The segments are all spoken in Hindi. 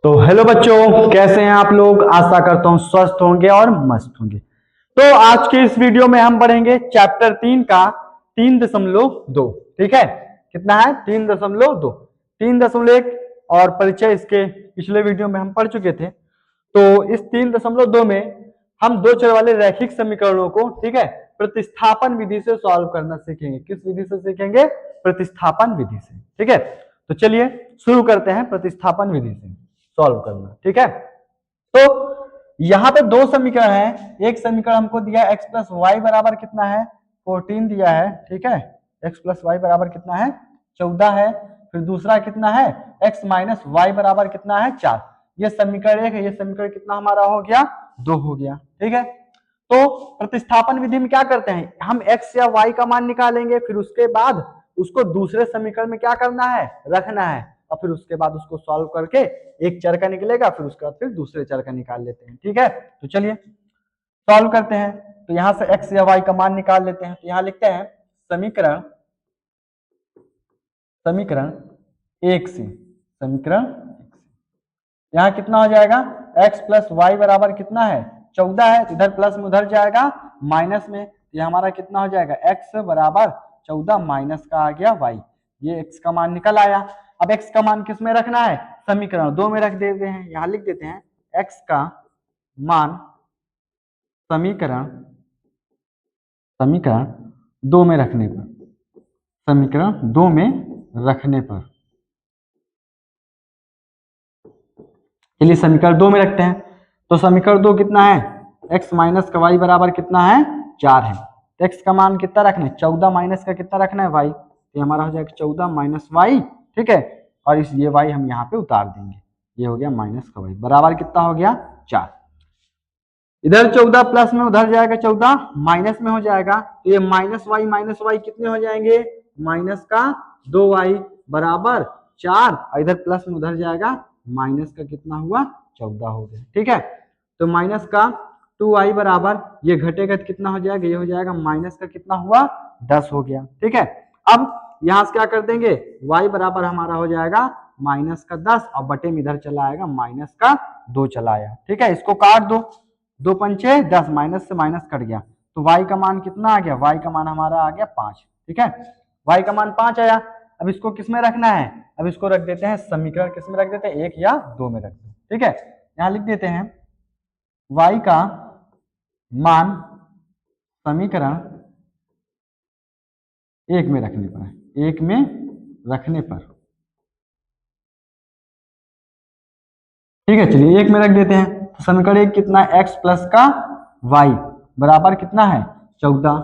तो हेलो बच्चों, कैसे हैं आप लोग। आशा करता हूं स्वस्थ होंगे और मस्त होंगे। तो आज के इस वीडियो में हम पढ़ेंगे चैप्टर 3 का 3.2। ठीक है, कितना है 3.2, 3.1 और परिचय इसके पिछले वीडियो में हम पढ़ चुके थे। तो इस 3.2 में हम दो चर वाले रैखिक समीकरणों को, ठीक है, प्रतिस्थापन विधि से सॉल्व करना सीखेंगे। किस विधि से सीखेंगे? प्रतिस्थापन विधि से। ठीक है, तो चलिए शुरू करते हैं प्रतिस्थापन विधि से सॉल्व करना। ठीक है, तो यहाँ पे दो समीकरण है। एक समीकरण हमको दिया है x प्लस वाई बराबर कितना है 14 दिया है। ठीक है, x प्लस वाई बराबर कितना है 14 है। फिर दूसरा कितना है x माइनस वाई बराबर कितना है 4। ये समीकरण 1 है, ये समीकरण कितना हमारा हो गया 2 हो गया। ठीक है, तो प्रतिस्थापन विधि में क्या करते हैं, हम x या y का मान निकालेंगे, फिर उसके बाद उसको दूसरे समीकरण में क्या करना है, रखना है, और फिर उसके बाद उसको सॉल्व करके एक चर का निकलेगा, फिर उसके बाद फिर दूसरे चर का निकाल लेते हैं। ठीक है, तो चलिए सॉल्व करते हैं। तो यहां से x या y का मान निकाल लेते हैं। तो यहां लिखते हैं समीकरण समीकरण 1 से, समीकरण यहाँ कितना हो जाएगा x प्लस वाई बराबर कितना है 14 है। इधर प्लस में उधर जाएगा माइनस में, ये हमारा कितना हो जाएगा x बराबर 14 माइनस का आ गया y। ये x का मान निकल आया। अब x का मान किस में रखना है, समीकरण 2 में रख देते हैं। यहाँ लिख देते हैं x का मान समीकरण समीकरण 2 में रखने पर, समीकरण 2 में रखने पर, चलिए समीकरण 2 में रखते हैं। तो समीकरण 2 कितना है, x माइनस का y बराबर कितना है 4 है। तो x का मान कितना रखना है 14 माइनस का कितना रखना है y, तो हमारा हो जाएगा 14 माइनस y। ठीक है, और इस ये y हम यहाँ पे उतार देंगे, ये हो गया माइनस का y बराबर कितना हो गया 4। इधर 14 प्लस में उधर जाएगा 14 माइनस में हो जाएगा, तो ये माइनस y कितने हो जाएंगे माइनस का 2y बराबर 4, और इधर प्लस में उधर जाएगा माइनस का कितना हुआ 14 हो गया। ठीक है, तो माइनस का 2y बराबर ये घटेगा तो कितना हो जाएगा, ये हो जाएगा माइनस का कितना हुआ 10 हो गया। ठीक है, अब यहां से क्या कर देंगे y बराबर हमारा हो जाएगा माइनस का 10, और बटे में इधर चला आएगा माइनस का 2 चला आया। ठीक है, इसको काट दो, 2 पंचे 10, माइनस से माइनस कट गया, तो y का मान कितना आ गया, y का मान हमारा आ गया 5। ठीक है, y का मान 5 आया। अब इसको किस में रखना है, अब इसको रख देते हैं समीकरण किस में रख देते हैं 1 या 2 में रख दो। ठीक है, यहां लिख देते हैं y का मान समीकरण 1 में रखने पर, 1 में रखने पर। ठीक है, चलिए 1 में रख देते हैं। तो समीकरण 1 कितना है x प्लस का y बराबर कितना है 14।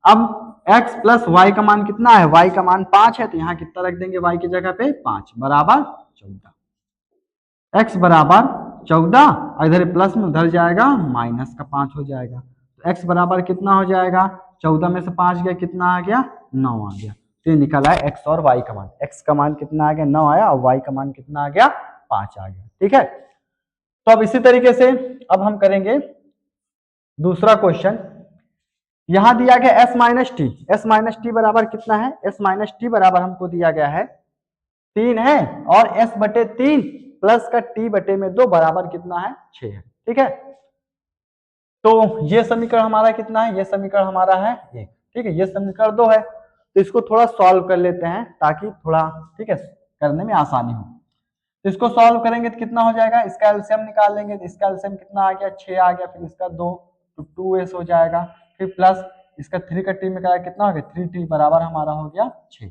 अब x प्लस y का मान कितना है, y का मान 5 है, तो यहाँ कितना रख देंगे y की जगह पे 5 बराबर 14। x बराबर 14, और इधर प्लस में उधर जाएगा माइनस का 5 हो जाएगा, तो x बराबर कितना हो जाएगा 14 में से 5 गया कितना आ गया 9 आ गया। तो ये निकला है x और y का मान, x का मान कितना आ गया 9 आया, और y का मान कितना आ गया 5 आ गया। ठीक है, तो अब इसी तरीके से अब हम करेंगे दूसरा क्वेश्चन। यहां दिया गया s माइनस टी बराबर कितना है, s माइनस टी बराबर हमको दिया गया है 3 है, और s बटे 3 प्लस का t बटे में 2 बराबर कितना है 6 है। ठीक है, तो ये समीकरण हमारा कितना है, ये समीकरण हमारा है 1। ठीक है, ये समीकरण 2 है, तो इसको थोड़ा सॉल्व कर लेते हैं ताकि थोड़ा, ठीक है, करने में आसानी हो। तो इसको सॉल्व करेंगे तो कितना हो जाएगा, इसका एलसीएम निकाल लेंगे, तो इसका एलसीएम कितना आ गया 6 आ गया, फिर इसका 2 तो 2s हो जाएगा, फिर प्लस इसका 3 का टी में कितना हो गया 3t बराबर हमारा हो गया 6।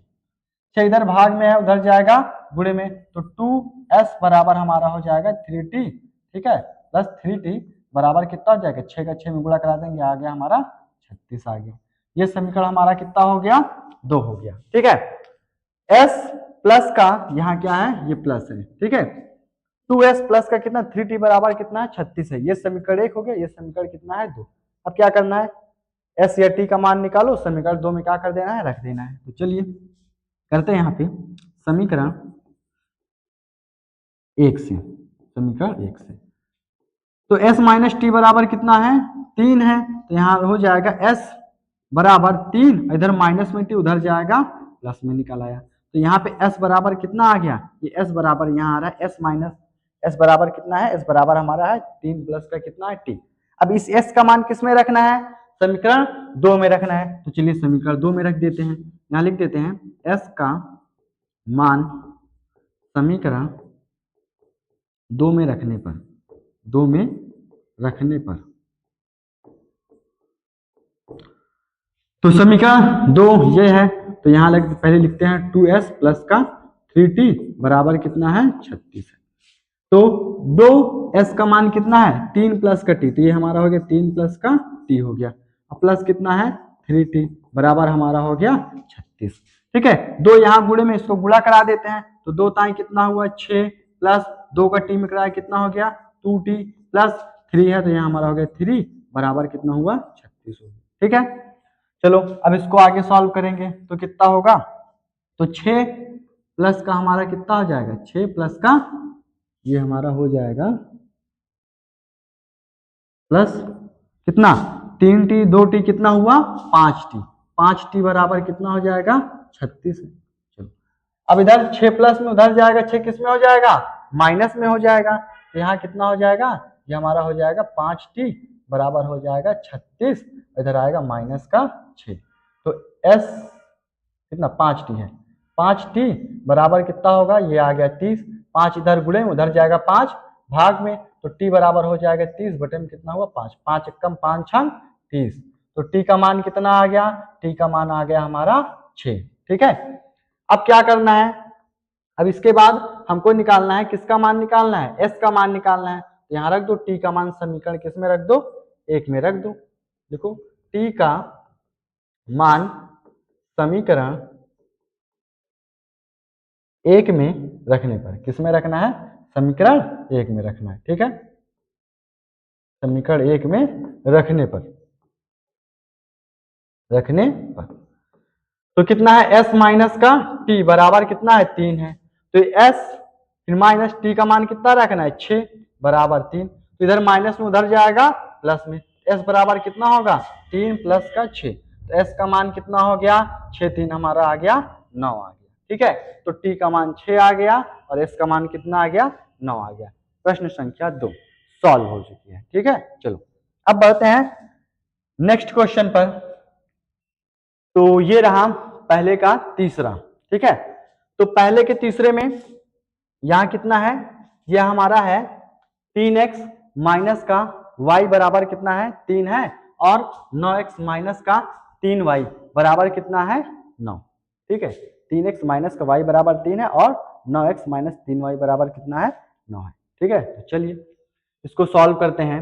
6 इधर भाग में है उधर जाएगा गुणे में, तो 2s बराबर हमारा हो जाएगा 3t। ठीक है, प्लस 3t बराबर कितना हो जाएगा 6 का 6 में गुणा करा देंगे, आ गया हमारा 36 आ गया। ये समीकरण हमारा कितना हो गया 2 हो गया। ठीक है, s प्लस का यहाँ क्या है ये प्लस है। ठीक है, 2s प्लस का कितना 3t बराबर कितना है 36 है। ये समीकरण 1 हो गया, ये समीकरण कितना है 2। अब क्या करना है, s या t का मान निकालो, समीकरण 2 में क्या कर देना है रख देना है। तो चलिए करते हैं यहाँ पे समीकरण 1 से, समीकरण 1 से। तो s माइनस टी बराबर कितना है 3 है, तो यहाँ हो जाएगा s बराबर 3, इधर माइनस में टी उधर जाएगा प्लस में निकल आया, तो यहाँ पे s बराबर कितना आ गया, ये s बराबर यहाँ आ रहा है s माइनस s बराबर कितना है, s बराबर हमारा है 3 प्लस का कितना है t। अब इस s का मान किस में रखना है, समीकरण 2 में रखना है। तो चलिए समीकरण 2 में रख देते हैं, यहाँ लिख देते हैं s का मान समीकरण 2 में रखने पर, 2 में रखने पर, तो समीकरण 2 ये है। तो यहाँ पहले लिखते हैं 2s प्लस का 3t बराबर कितना है 36 है। तो 2s का मान कितना है 3 प्लस का t, तो ये हमारा हो गया 3 प्लस का t हो गया, अब प्लस कितना है 3t बराबर हमारा हो गया 36। ठीक है, दो यहाँ गुणे में, इसको गुणा करा देते हैं। तो 2 ताई कितना हुआ 6 प्लस 2 का t में कराया कितना हो गया 2t प्लस 3 है, तो यहाँ हमारा हो गया 3 बराबर कितना हुआ 36 हो गया। ठीक है, चलो अब इसको आगे सॉल्व करेंगे तो कितना होगा, तो 6 प्लस का हमारा कितना हो जाएगा 6 प्लस का ये हमारा हो जाएगा प्लस कितना 3t 2t कितना हुआ 5t, 5t बराबर कितना हो जाएगा 36 है। चलो अब इधर 6 प्लस में उधर जाएगा, 6 किस में हो जाएगा माइनस में हो जाएगा, तो यहाँ कितना हो जाएगा ये हमारा हो जाएगा 5t बराबर हो जाएगा 36, इधर आएगा माइनस का 6, तो s कितना 5t है, 5t बराबर कितना होगा ये आ गया 30, 5 इधर गुणे उधर जाएगा 5 भाग में, तो t बराबर हो जाएगा 30 बटे में कितना हुआ 5, 5 एकम 5 छंग 30, तो t का मान कितना आ गया, t का मान आ गया हमारा 6। ठीक है, अब क्या करना है, अब इसके बाद हमको निकालना है किसका मान निकालना है s का मान निकालना है। तो यहाँ रख दो t का मान समीकरण किस में रख दो 1 में रख दो। देखो t का मान समीकरण 1 में रखने पर, किस में रखना है समीकरण 1 में रखना है। ठीक है, समीकरण 1 में रखने पर, तो कितना है s माइनस का t बराबर कितना है 3 है, तो s फिर माइनस t का मान कितना रखना है 6 बराबर 3, तो इधर माइनस में उधर जाएगा प्लस में, s बराबर कितना होगा 3 प्लस का 6, तो s का मान कितना हो गया 6 3 हमारा आ गया 9 आ गया। ठीक है, तो t का मान 6 आ गया और s का मान कितना आ गया 9 आ गया। प्रश्न संख्या 2 सॉल्व हो चुकी है। ठीक है, चलो अब बढ़ते हैं नेक्स्ट क्वेश्चन पर। तो ये रहा पहले का तीसरा। ठीक है, तो पहले के तीसरे में यहां कितना है, यह हमारा है 3x माइनस का y बराबर कितना है 3 है, और 9x माइनस का 3y बराबर कितना है 9। ठीक है, 3x माइनस का y बराबर 3 है और 9x माइनस 3y बराबर कितना है 9 है। ठीक है, तो चलिए इसको सॉल्व करते हैं।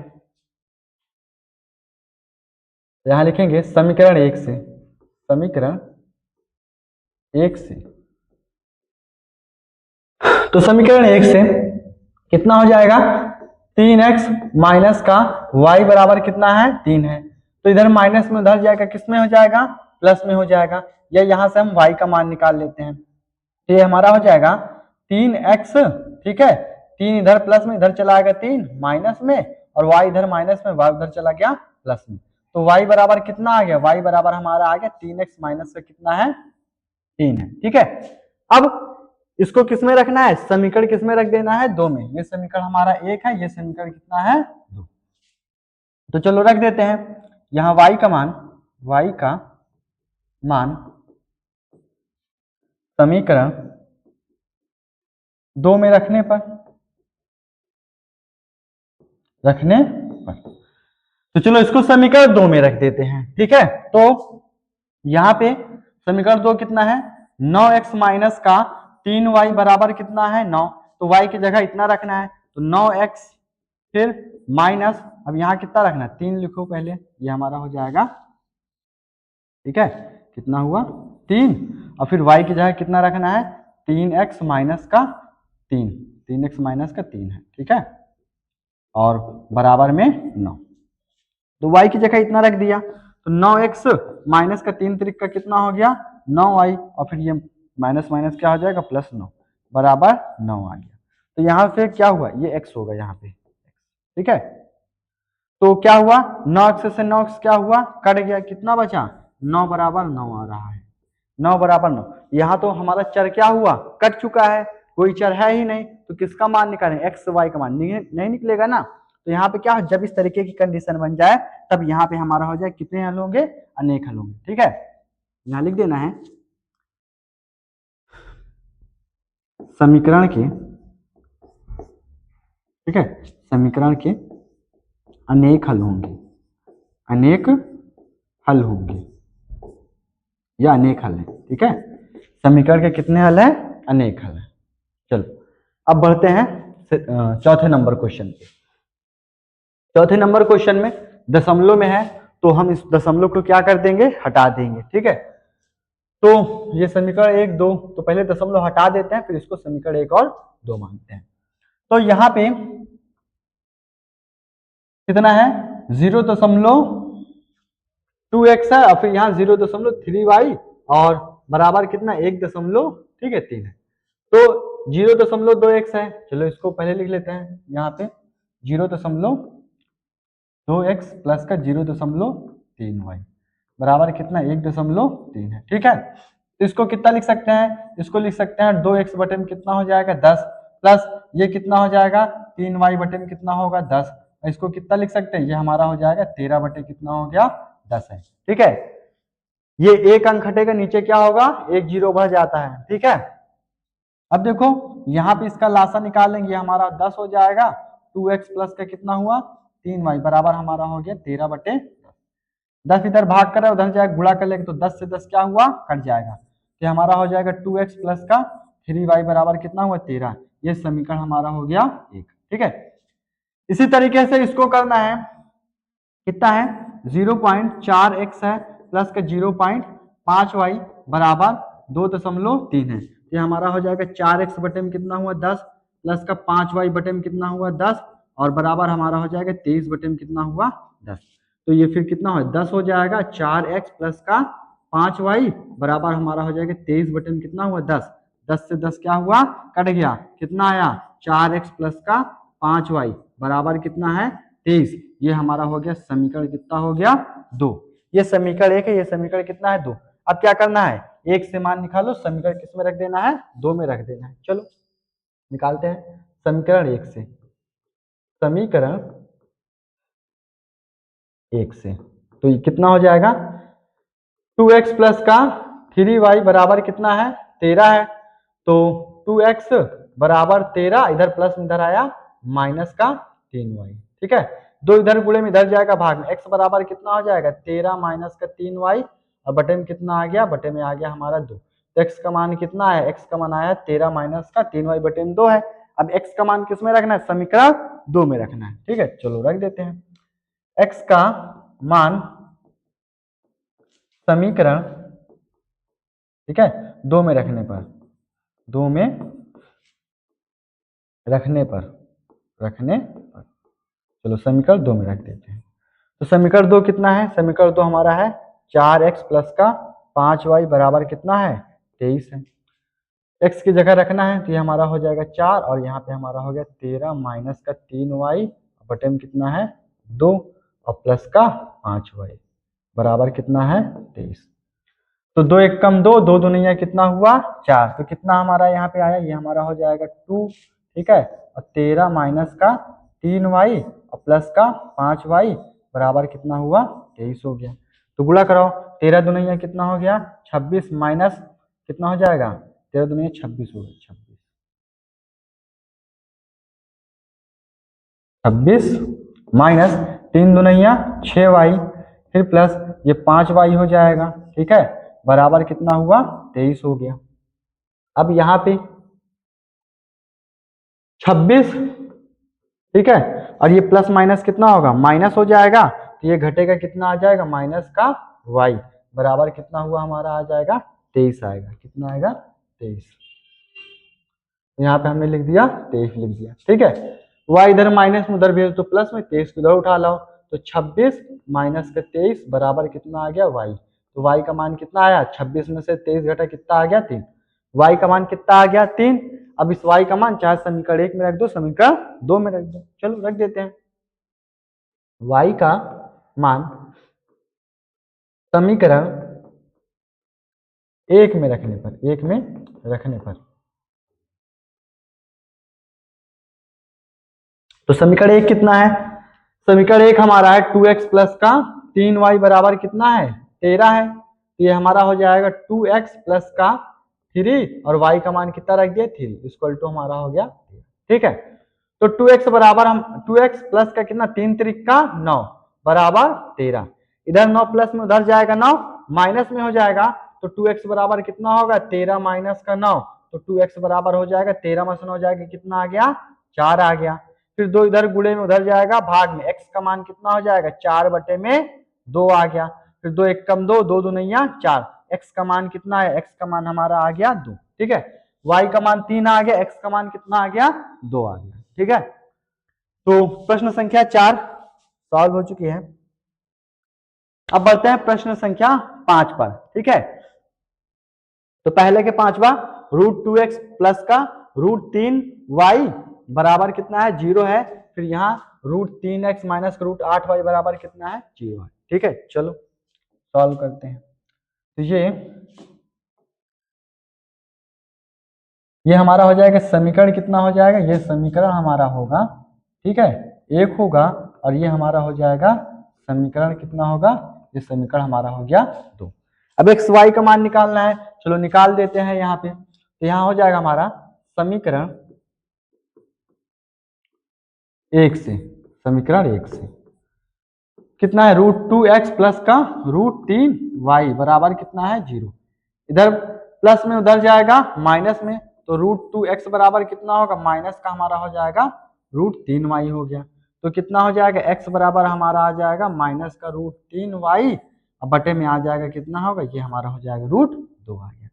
यहां लिखेंगे समीकरण 1 से, समीकरण 1 से, तो समीकरण 1 से कितना हो जाएगा 3x माइनस का y बराबर कितना है 3 है, तो इधर माइनस में उधर जाएगा किस में हो जाएगा प्लस में हो जाएगा, या यहां से हम y का मान निकाल लेते हैं, तो ये हमारा हो जाएगा 3x। ठीक है, 3 इधर प्लस में इधर चला आएगा 3 माइनस में, और y इधर माइनस में y उधर चला गया प्लस में, तो y बराबर कितना आ गया, y बराबर हमारा आ गया 3x माइनस का कितना है 3 है। ठीक है, अब इसको किस में रखना है, समीकरण किस में रख देना है 2 में, ये समीकरण हमारा 1 है, ये समीकरण कितना है 2, तो चलो रख देते हैं। यहां y का मान समीकरण 2 में रखने पर, तो चलो इसको समीकरण 2 में रख देते हैं। ठीक है, तो यहाँ पे समीकरण 2 कितना है 9x माइनस का 3y बराबर कितना है 9, तो y की जगह इतना रखना है, तो 9x फिर माइनस, अब यहाँ कितना रखना है 3 लिखो पहले, ये हमारा हो जाएगा। ठीक है, कितना हुआ 3, और फिर y की जगह कितना रखना है 3x माइनस का 3, 3x माइनस का 3 है। ठीक है, और बराबर में 9, तो y की जगह इतना रख दिया, तो 9x माइनस का 3 त्रिक का कितना हो गया 9y, और फिर ये माइनस माइनस क्या हो जाएगा प्लस 9 बराबर 9 आ गया। तो यहाँ पे क्या हुआ ये x होगा यहाँ पे। ठीक है, तो क्या हुआ 9x से 9x क्या हुआ कट गया, कितना बचा 9 बराबर 9 आ रहा है, 9 बराबर 9। यहाँ तो हमारा चर क्या हुआ कट चुका है, कोई चर है ही नहीं, तो किसका मान निकालें, एक्स वाई का मान नहीं निकलेगा ना। तो यहाँ पे क्या, जब इस तरीके की कंडीशन बन जाए तब यहाँ पे हमारा हो जाए कितने हल होंगे, अनेक हल होंगे। ठीक है, यहाँ लिख देना है समीकरण के, ठीक है, समीकरण के अनेक हल होंगे, अनेक हल होंगे या अनेक हल है। ठीक है, समीकरण के कितने हल है, अनेक हल है। चलो अब बढ़ते हैं चौथे नंबर क्वेश्चन पे। चौथे नंबर क्वेश्चन में दशमलव में है, तो हम इस दशमलव को क्या कर देंगे, हटा देंगे। ठीक है, तो ये समीकरण 1 2, तो पहले दशमलव हटा देते हैं, फिर इसको समीकरण 1 और 2 मानते हैं। तो यहाँ पे कितना है, 0.2x है, और फिर यहाँ 0.3y और बराबर कितना 1, ठीक है 3 है। तो 0.2x है, चलो इसको पहले लिख लेते हैं यहाँ पे 0.2x प्लस का 0.3y बराबर कितना 1.3 है। ठीक है, तो इसको कितना लिख सकते हैं, इसको लिख सकते हैं 2x बटे में कितना हो जाएगा 10, प्लस ये कितना हो जाएगा 3y बटे में कितना होगा 10, इसको कितना लिख सकते हैं, ये हमारा हो जाएगा 13 बटे कितना हो गया 10 है। ठीक है, ये एक अंक हटेगा, नीचे क्या होगा, एक जीरो बढ़ जाता है। ठीक है, अब देखो यहाँ पे इसका लासा निकालेंगे, हमारा 10 हो जाएगा, 2x प्लस का कितना हुआ 3y बराबर हमारा हो गया 13 बटे 10, इधर भाग कर उधर जाएगा, गुणा कर लेंगे तो 10 से 10 क्या हुआ, कट जाएगा, तो हमारा हो जाएगा 2x प्लस का 3y बराबर कितना हुआ 13। ये समीकरण हमारा हो गया 1। ठीक है, इसी तरीके से इसको करना है, कितना है 0.4x है प्लस का 0.5y बराबर 2.3 है। ये हमारा हो जाएगा 4x बटे में कितना हुआ 10 प्लस का 5y बटे में कितना हुआ 10 और बराबर हमारा हो जाएगा 23 बटे में कितना हुआ 10। तो ये फिर कितना हो 10 हो जाएगा, 4x प्लस का 5y बराबर हमारा हो जाएगा 23 बटे में कितना हुआ 10, 10 से 10 क्या हुआ, कट गया, कितना आया 4x प्लस का 5y बराबर कितना है 23। ये हमारा हो गया समीकरण कितना हो गया 2। ये समीकरण 1 है, ये समीकरण कितना है 2। अब क्या करना है, 1 से मान निकालो, समीकरण किस में रख देना है 2 में रख देना है। चलो निकालते हैं समीकरण 1 से, समीकरण 1 से तो ये कितना हो जाएगा 2x प्लस का 3y बराबर कितना है 13 है, तो 2x बराबर 13, इधर प्लस में इधर आया माइनस का 3y। ठीक है, दो इधर गुणे में इधर जाएगा भाग में, x बराबर कितना हो जाएगा 13 माइनस का 3y और बटे में कितना आ गया, बटे में आ गया हमारा 2। तो x का मान कितना है, x का मान आया 13 माइनस का 3y बटे में 2 है। अब x का मान किस में रखना है, समीकरण 2 में रखना है। ठीक है, चलो रख देते हैं x का मान समीकरण, ठीक है 2 में रखने पर, 2 में रखने पर चलो समीकरण 2 में रख देते हैं। तो समीकरण 2 कितना है, समीकरण 2 हमारा है 4x प्लस का 5y बराबर कितना है 23 है। x की जगह रखना है तो ये हमारा हो जाएगा 4 और यहाँ पे हमारा हो गया 13 माइनस का 3y बटे में कितना है 2 और प्लस का 5y बराबर कितना है 23। तो 2 एक कम 2, 2 दूनिया कितना हुआ 4, तो कितना हमारा यहाँ पे आया, ये हमारा हो जाएगा 2। ठीक है, और 13 माइनस का 3y और प्लस का 5y बराबर कितना हुआ 23 हो गया। तो गुणा कराओ, 13 दूनिया कितना हो गया 26 माइनस कितना हो जाएगा 13 दूनिया 26 हो गया, 26 माइनस 3 दूनिया 6y फिर प्लस ये 5y हो जाएगा। ठीक है, बराबर कितना हुआ 23 हो गया। अब यहाँ पे 26, ठीक है, और ये प्लस माइनस कितना होगा माइनस हो जाएगा, तो ये घटेगा कितना आ जाएगा माइनस का y बराबर कितना हुआ हमारा आ जाएगा 23 आएगा, कितना आएगा 23। यहाँ पे हमने लिख दिया 23 लिख दिया। ठीक है, y इधर माइनस में उधर भेज तो प्लस में, 23 को इधर उठा लाओ, तो 26 माइनस का 23 बराबर कितना आ गया y। तो y का मान कितना आया, 26 में से 23 घटा कितना आ गया 3, y का मान कितना आ गया 3। अब इस y का मान चाहे समीकरण 1 में रख दो, समीकरण 2 में रख दो, चलो रख देते हैं y का मान समीकरण 1 में रखने पर, 1 में रखने पर तो समीकरण 1 कितना है? समीकरण 1 हमारा है 2x प्लस का 3y बराबर कितना है? 13 है। तो ये हमारा हो जाएगा 2x प्लस का 3 और y का मान कितना रख दिया? 3 इक्वल टू हमारा हो गया। ठीक है, तो 2x बराबर हम 2x प्लस का कितना? 3 त्रिक का 9 बराबर 13। इधर 9 प्लस में उधर जाएगा 9 माइनस में हो जाएगा, तो 2x बराबर कितना होगा? 13 माइनस का 9, तो 2x बराबर हो जाएगा 13 में से 9 जाएगा कितना आ गया? 4 आ गया। फिर 2 इधर गुणे में उधर जाएगा भाग में, x का मान कितना हो जाएगा? 4 बटे में 2 आ गया। फिर 2 एक कम 2, 2 दूनिया 4, x का मान कितना है? x का मान हमारा आ गया 2। ठीक है, y का मान 3 आ गया, x का मान कितना आ गया? 2 आ गया। ठीक है, तो प्रश्न संख्या 4 सॉल्व हो चुकी है। अब बढ़ते हैं प्रश्न संख्या 5 पर। ठीक है, तो पहले के 5वां √2x प्लस का √3y बराबर कितना है? 0 है। फिर यहाँ √3x माइनस √8y बराबर कितना है? 0 है। ठीक है, चलो सॉल्व करते हैं। तो ये हमारा हो जाएगा समीकरण कितना हो जाएगा? ये समीकरण हमारा होगा, ठीक है, 1 होगा, और ये हमारा हो जाएगा समीकरण कितना होगा? ये समीकरण हमारा हो गया 2। अब एक्स वाई का मान निकालना है, चलो निकाल देते हैं यहाँ पे। तो यहाँ हो जाएगा हमारा समीकरण 1 से, समीकरण 1 से कितना है? √2x प्लस का √3y बराबर कितना है? 0। इधर प्लस में उधर जाएगा माइनस में, तो √2x बराबर कितना होगा? माइनस का हमारा हो जाएगा √3y हो गया। तो कितना हो जाएगा? x बराबर हमारा आ जाएगा माइनस का √3y, अब बटे में आ जाएगा कितना होगा? ये हमारा हो जाएगा √2 आ गया।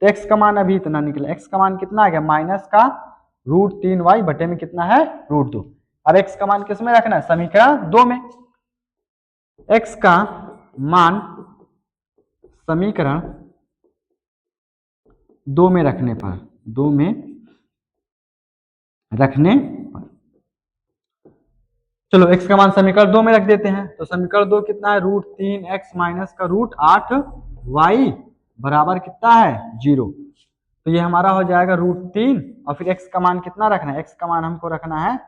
तो x का मान अभी इतना निकला, x का मान कितना आ गया? माइनस का √3y बटे में कितना है? √2। अब x का मान किस में रखना है? समीकरण 2 में। x का मान समीकरण 2 में रखने पर, 2 में रखने पर, चलो x का मान समीकरण 2 में रख देते हैं। तो समीकरण 2 कितना है? √3x माइनस का √8y बराबर कितना है? 0। तो ये हमारा हो जाएगा √3, और फिर x का मान कितना रखना है? x का मान हमको रखना है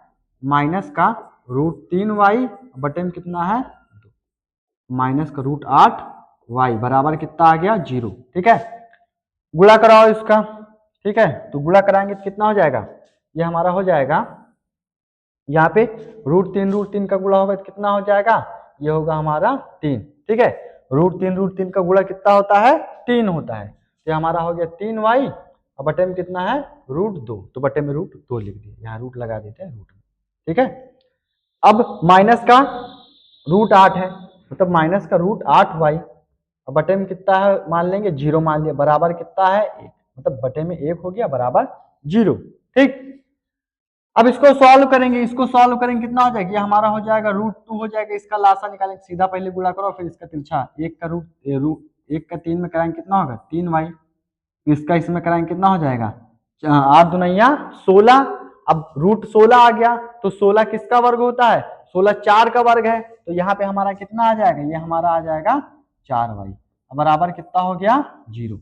माइनस का √3y बटे में कितना है? माइनस का √8y बराबर कितना आ गया? 0। ठीक है, गुणा कराओ इसका। ठीक है, तो गुणा कराएंगे तो कितना हो जाएगा? ये हमारा हो जाएगा यहाँ पे √3 का गुणा होगा तो कितना हो जाएगा? ये होगा हमारा 3। ठीक है, √3 का गुणा कितना होता है? 3 होता है। तो हमारा हो गया 3y, और बटे में कितना है? √2, तो बटे में √2 लिख दिए, यहाँ रूट लगा देते हैं रूट में। ठीक है, अब माइनस का √8 है, मतलब माइनस का √8y, अब बटे में कितना है? मान लेंगे 0 मान लिया, बराबर कितना है? 1, मतलब बटे में 1 हो गया बराबर 0। ठीक, अब इसको सॉल्व करेंगे, इसको सॉल्व करेंगे कितना हो जाएगा? ये हमारा हो जाएगा √2 हो जाएगा, इसका लासा निकालेंगे, सीधा पहले गुणा करो फिर इसका तिरछा, 1 का 3 में कराएंगे कितना होगा? 3y, इसका इसमें कराएंगे कितना हो जाएगा? 8 दूनिया 16। अब √16 आ गया, तो 16 किसका वर्ग होता है? 16 4 का वर्ग है, तो यहाँ पे हमारा कितना आ जाएगा? ये हमारा आ जाएगा 4y, बराबर कितना हो गया? 0।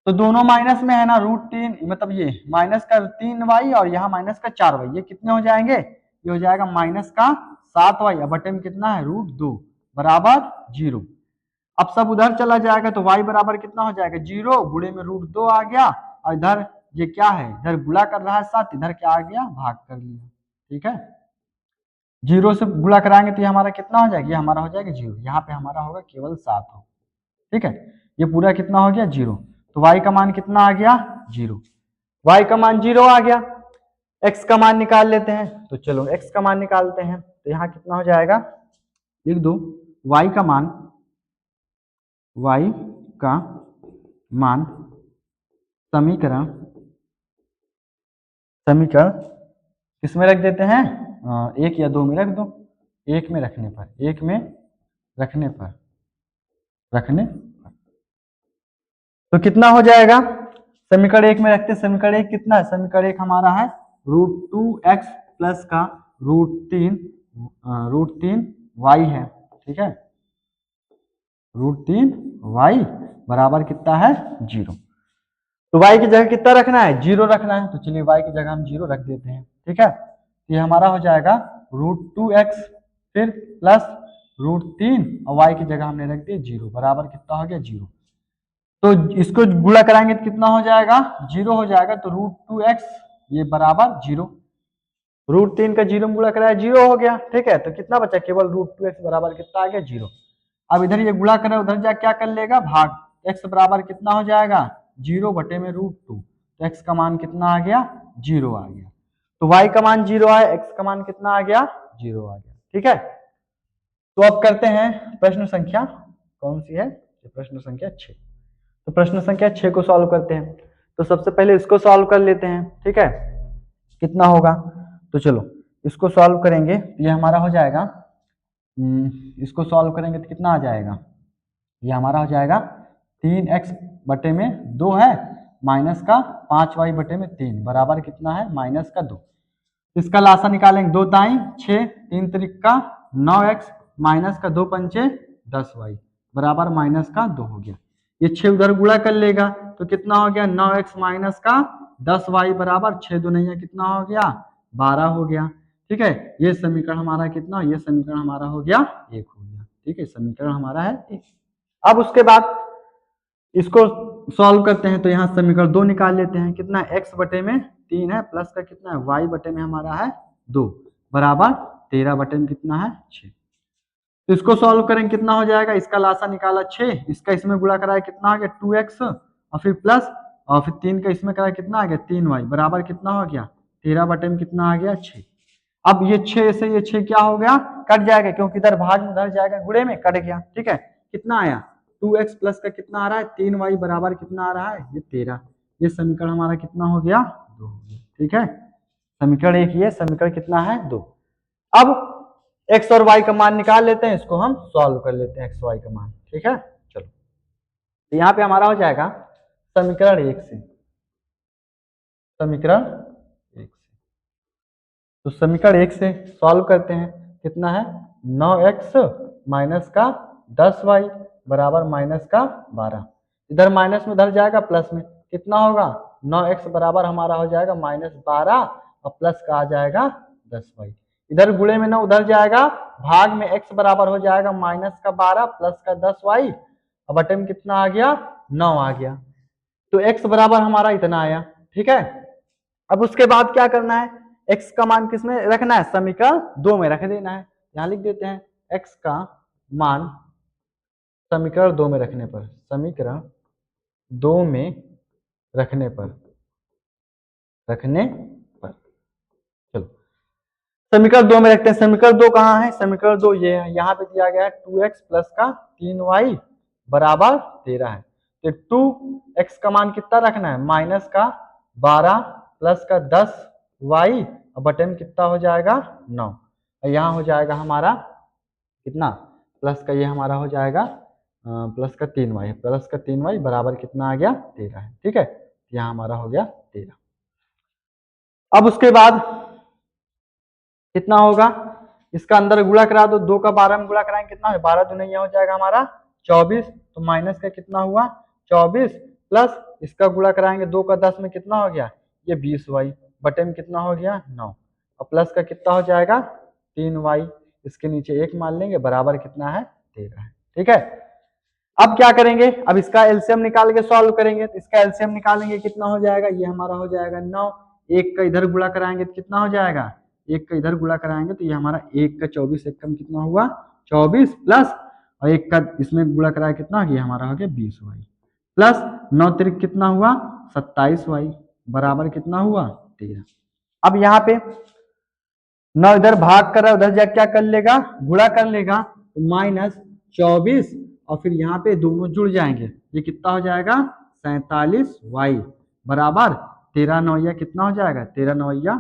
तो दोनों माइनस में है ना, √3, मतलब ये माइनस का 3y और यहाँ माइनस का 4y, ये कितने हो जाएंगे? ये हो जाएगा माइनस का 7y, बटे में कितना है? √2 बराबर 0। अब सब उधर चला जाएगा, तो y बराबर कितना हो जाएगा? 0, गुणे में √2 आ गया, और इधर ये क्या है? इधर गुणा कर रहा है 7, इधर क्या आ गया? भाग कर लिया। ठीक है, 0 से गुणा कराएंगे तो ये हमारा कितना हो जाएगा? ये हमारा हो जाएगा 0, यहाँ पे हमारा होगा केवल 7 हो। ठीक है, ये पूरा कितना हो गया? 0। तो y का मान कितना आ गया? 0। y का मान 0 आ गया। x का मान निकाल लेते हैं, तो चलो x का मान निकालते हैं। तो यहाँ कितना हो जाएगा? लिख दो y का मान, y का मान समीकरण किसमें रख देते हैं? 1 या 2 में रख दो। 1 में रखने पर, 1 में रखने पर तो कितना हो जाएगा? समीकरण 1 में रखते हैं, समीकरण 1 कितना है? समीकरण 1 हमारा है √2x प्लस का √3y है। ठीक है, √3y बराबर कितना है? 0। तो y की जगह कितना रखना है? 0 रखना है, तो चलिए y की जगह हम 0 रख देते हैं। ठीक है, ये हमारा हो जाएगा √2x, फिर प्लस √3 और y की जगह हमने रख दी 0, बराबर कितना हो गया 0। तो इसको गुणा कराएंगे तो कितना हो जाएगा 0 हो जाएगा, तो √2x ये बराबर 0, √3 का 0 में गुणा कराया 0 हो गया। ठीक है, तो कितना बचा, केवल √2x बराबर कितना आ गया 0। अब इधर ये गुणा करें, उधर जा क्या कर लेगा भाग, x बराबर कितना हो जाएगा 0 बटे में √2, तो x का मान कितना आ गया 0 आ गया। तो y का मान 0 आया, x का मान कितना आ गया 0 आ गया। ठीक है, तो अब करते हैं प्रश्न संख्या कौन सी है, प्रश्न संख्या 6। तो प्रश्न संख्या 6 को सॉल्व करते हैं। तो सबसे पहले इसको सॉल्व कर लेते हैं। ठीक है, कितना होगा, तो चलो इसको सॉल्व करेंगे, ये हमारा हो जाएगा, इसको सॉल्व करेंगे तो कितना आ जाएगा, ये हमारा हो जाएगा 3x बटे में 2 है, माइनस का 5y बटे में 3 बराबर कितना है माइनस का 2। इसका लासा निकालेंगे, 2 दाई 6, 3 त्रिक का 9x, माइनस का 2 पंचे 10y बराबर माइनस का 2 हो गया। ये 6 उधर गुणा कर लेगा तो कितना हो गया 9x माइनस का 10y बराबर 6 दूनिया कितना हो गया 12 हो गया। ठीक है, ये समीकरण हमारा कितना, ये समीकरण हमारा हो गया 1 हो गया। ठीक है, समीकरण हमारा है 1। अब उसके बाद इसको सॉल्व करते हैं, तो यहाँ समीकरण 2 निकाल लेते हैं, कितना x बटे में 3 है, प्लस का कितना है y बटे में हमारा है 2 बराबर 13 बटे में कितना है 6। तो इसको सॉल्व करेंगे कितना हो जाएगा, इसका लासा निकाला 6, इसका इसमें गुणा कराया कितना आ गया 2x, और फिर प्लस, और फिर 3 का इसमें कराया कितना आ गया 3y बराबर कितना हो गया 13 बटे में कितना आ गया 6। अब ये 6 से ये 6 क्या हो गया, कट जाएगा, क्योंकि इधर भाग में उधर जाएगा, गुणे में कट गया। ठीक है, कितना आया 2x प्लस का कितना आ रहा है 3y बराबर कितना आ रहा है ये 13। ये समीकरण हमारा कितना हो गया 2 हो गया। ठीक है, समीकरण 1 ये, समीकरण कितना है 2। अब x और y का मान निकाल लेते हैं, इसको हम सॉल्व कर लेते हैं x y का मान। ठीक है, चलो तो यहाँ पे हमारा हो जाएगा समीकरण 1 से, समीकरण 1 से, तो समीकरण 1 से सॉल्व करते हैं, कितना है 9x माइनस का 10y बराबर माइनस का 12, इधर माइनस में उधर जाएगा प्लस में, कितना होगा 9x बराबर हमारा हो जाएगा -12 और प्लस का आ जाएगा 10y, इधर गुणे में ना उधर जाएगा, भाग में x बराबर हो जाएगा -12 प्लस का 10y, और बटे में कितना आ गया 9 आ गया। तो x बराबर हमारा इतना आया। ठीक है, अब उसके बाद क्या करना है, x का मान किस में रखना है, समीकरण 2 में रख देना है। यहाँ लिख देते हैं x का मान समीकरण 2 में रखने पर, समीकरण 2 में रखने पर, चलो समीकरण 2 में रखते हैं। समीकरण 2 कहाँ है, समीकरण 2 ये है, यहाँ पे दिया गया है 2x प्लस का 3y बराबर 13 है। तो 2x का मान कितना रखना है माइनस का 12 प्लस का 10y और बटे में कितना हो जाएगा 9, और यहाँ हो जाएगा हमारा कितना प्लस का, ये हमारा हो जाएगा प्लस का 3y, प्लस का 3y बराबर कितना आ गया 13 है। ठीक है, यहाँ हमारा हो गया 13। अब उसके बाद कितना होगा, इसका अंदर गुणा करा दो, 2 का 12 में गुणा कराएंगे कितना है 12 दूनी हो जाएगा हमारा 24, तो माइनस का कितना हुआ 24 प्लस इसका गुणा कराएंगे 2 का 10 में कितना हो गया ये 20y बटे में कितना हो गया 9, और प्लस का कितना हो जाएगा 3y, इसके नीचे 1 मान लेंगे बराबर कितना है 13 है। ठीक है, अब क्या करेंगे, अब इसका एलसीएम निकाल के सॉल्व करेंगे, तो इसका एलसीएम निकालेंगे कितना हो जाएगा, ये हमारा हो जाएगा 9, 1 का इधर गुणा कराएंगे तो कितना हो जाएगा 1 का इधर गुणा कराएंगे तो ये हमारा 1 का 24 1 कम कितना हुआ 24 प्लस, और 1 का इसमें गुणा कराया कितना, ये हमारा हो गया 20y प्लस 9 तिरिक कितना हुआ 27y बराबर कितना हुआ 13। अब यहाँ पे 9 इधर भाग कर रहा है, उधर जा क्या कर लेगा गुणा कर लेगा, तो -24 और फिर यहाँ पे दोनों जुड़ जाएंगे, ये कितना हो जाएगा 47y बराबर 13 9 कितना हो जाएगा 13 9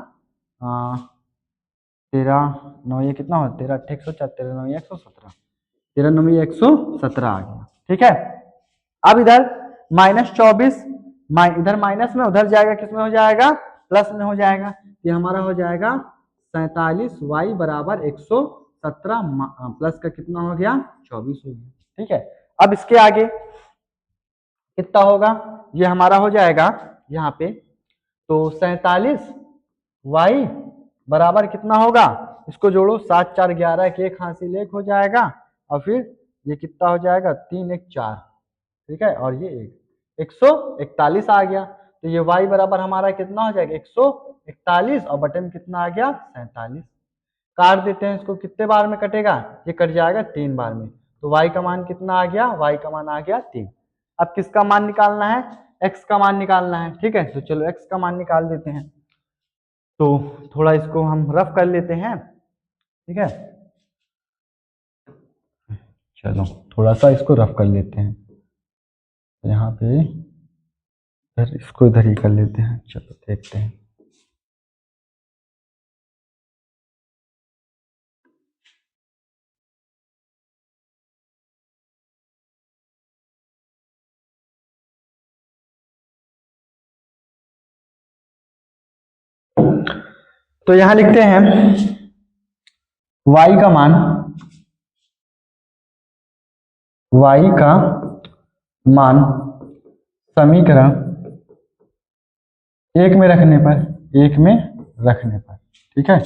13 9 कितना हो 13 8 104 13 9 117 13 9 117 आ गया। ठीक है, अब इधर -24 इधर माइनस में उधर जाएगा, किस में हो जाएगा प्लस में हो जाएगा, ये हमारा हो जाएगा 47y बराबर 117 प्लस का कितना हो गया 24 हो गया। ठीक है, अब इसके आगे कितना होगा, ये हमारा हो जाएगा यहाँ पे तो 47y बराबर कितना होगा, इसको जोड़ो, 7 4 11 के एक हासिल एक हो जाएगा, और फिर ये कितना हो जाएगा, 3 1 4, ठीक है, और ये 141 आ गया। तो ये y बराबर हमारा कितना हो जाएगा, 141, और बटे में कितना आ गया, 47। काट देते हैं इसको, कितने बार में कटेगा, ये कट जाएगा 3 बार में। तो y का मान कितना आ गया, y का मान आ गया 3। अब किसका मान निकालना है, x का मान निकालना है, ठीक है। तो चलो x का मान निकाल देते हैं। तो थोड़ा इसको हम रफ कर लेते हैं, ठीक है। चलो थोड़ा सा इसको रफ कर लेते हैं, यहाँ पे इधर, इसको इधर ही कर लेते हैं। चलो देखते हैं। तो यहां लिखते हैं y का मान, y का मान समीकरण एक में रखने पर, एक में रखने पर, ठीक है,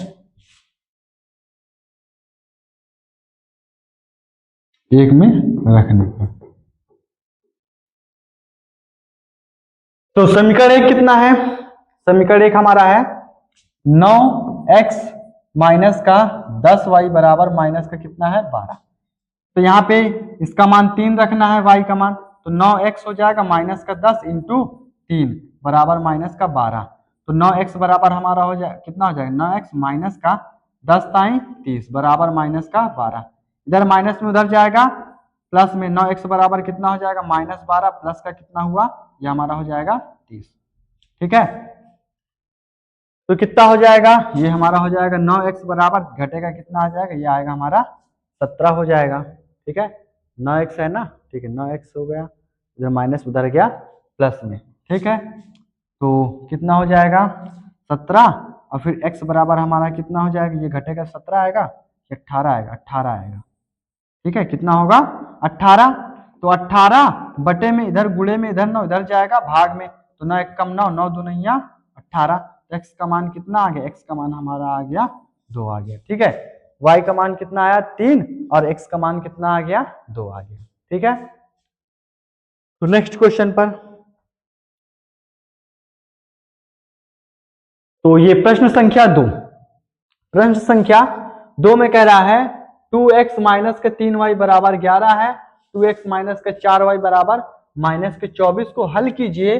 एक में रखने पर। तो समीकरण एक कितना है, समीकरण एक हमारा है 9x माइनस का 10y बराबर माइनस का कितना है, 12। तो यहाँ पे इसका मान 3 रखना है, y का मान, तो 9x हो जाएगा माइनस का 10 इंटू 3 बराबर माइनस का 12। तो 9x बराबर हमारा हो जाए कितना हो जाएगा, 9x माइनस का 10 ताई 30 बराबर माइनस का 12। इधर माइनस में उधर जाएगा, प्लस में 9x बराबर कितना हो जाएगा, माइनस 12 प्लस का कितना हुआ, ये हमारा हो जाएगा 30, ठीक है। तो कितना हो जाएगा, ये हमारा हो जाएगा 9x बराबर घटेगा कितना आ जाएगा, ये आएगा हमारा 17 हो जाएगा, ठीक है। 9x है ना, ठीक है, 9x हो गया, इधर माइनस उधर गया प्लस में, ठीक है। तो कितना हो जाएगा 17, और फिर x बराबर हमारा कितना हो जाएगा, ये घटेगा 17 आएगा, 18 आएगा, 18 आएगा, ठीक है। कितना होगा 18। तो 18 बटे में इधर गुणे में इधर 9 इधर जाएगा भाग में, तो 9 1 कम 9, 9 2 9 18। x का मान कितना आ गया, x का मान हमारा आ गया 2 आ गया, ठीक है। y का मान कितना आया 3, और x का मान कितना आ गया 2 आ गया, ठीक है। तो नेक्स्ट क्वेश्चन पर, तो ये प्रश्न संख्या 2, प्रश्न संख्या 2 में कह रहा है 2x माइनस का 3y बराबर 11 है, 2x माइनस का 4y बराबर माइनस के 24 को हल कीजिए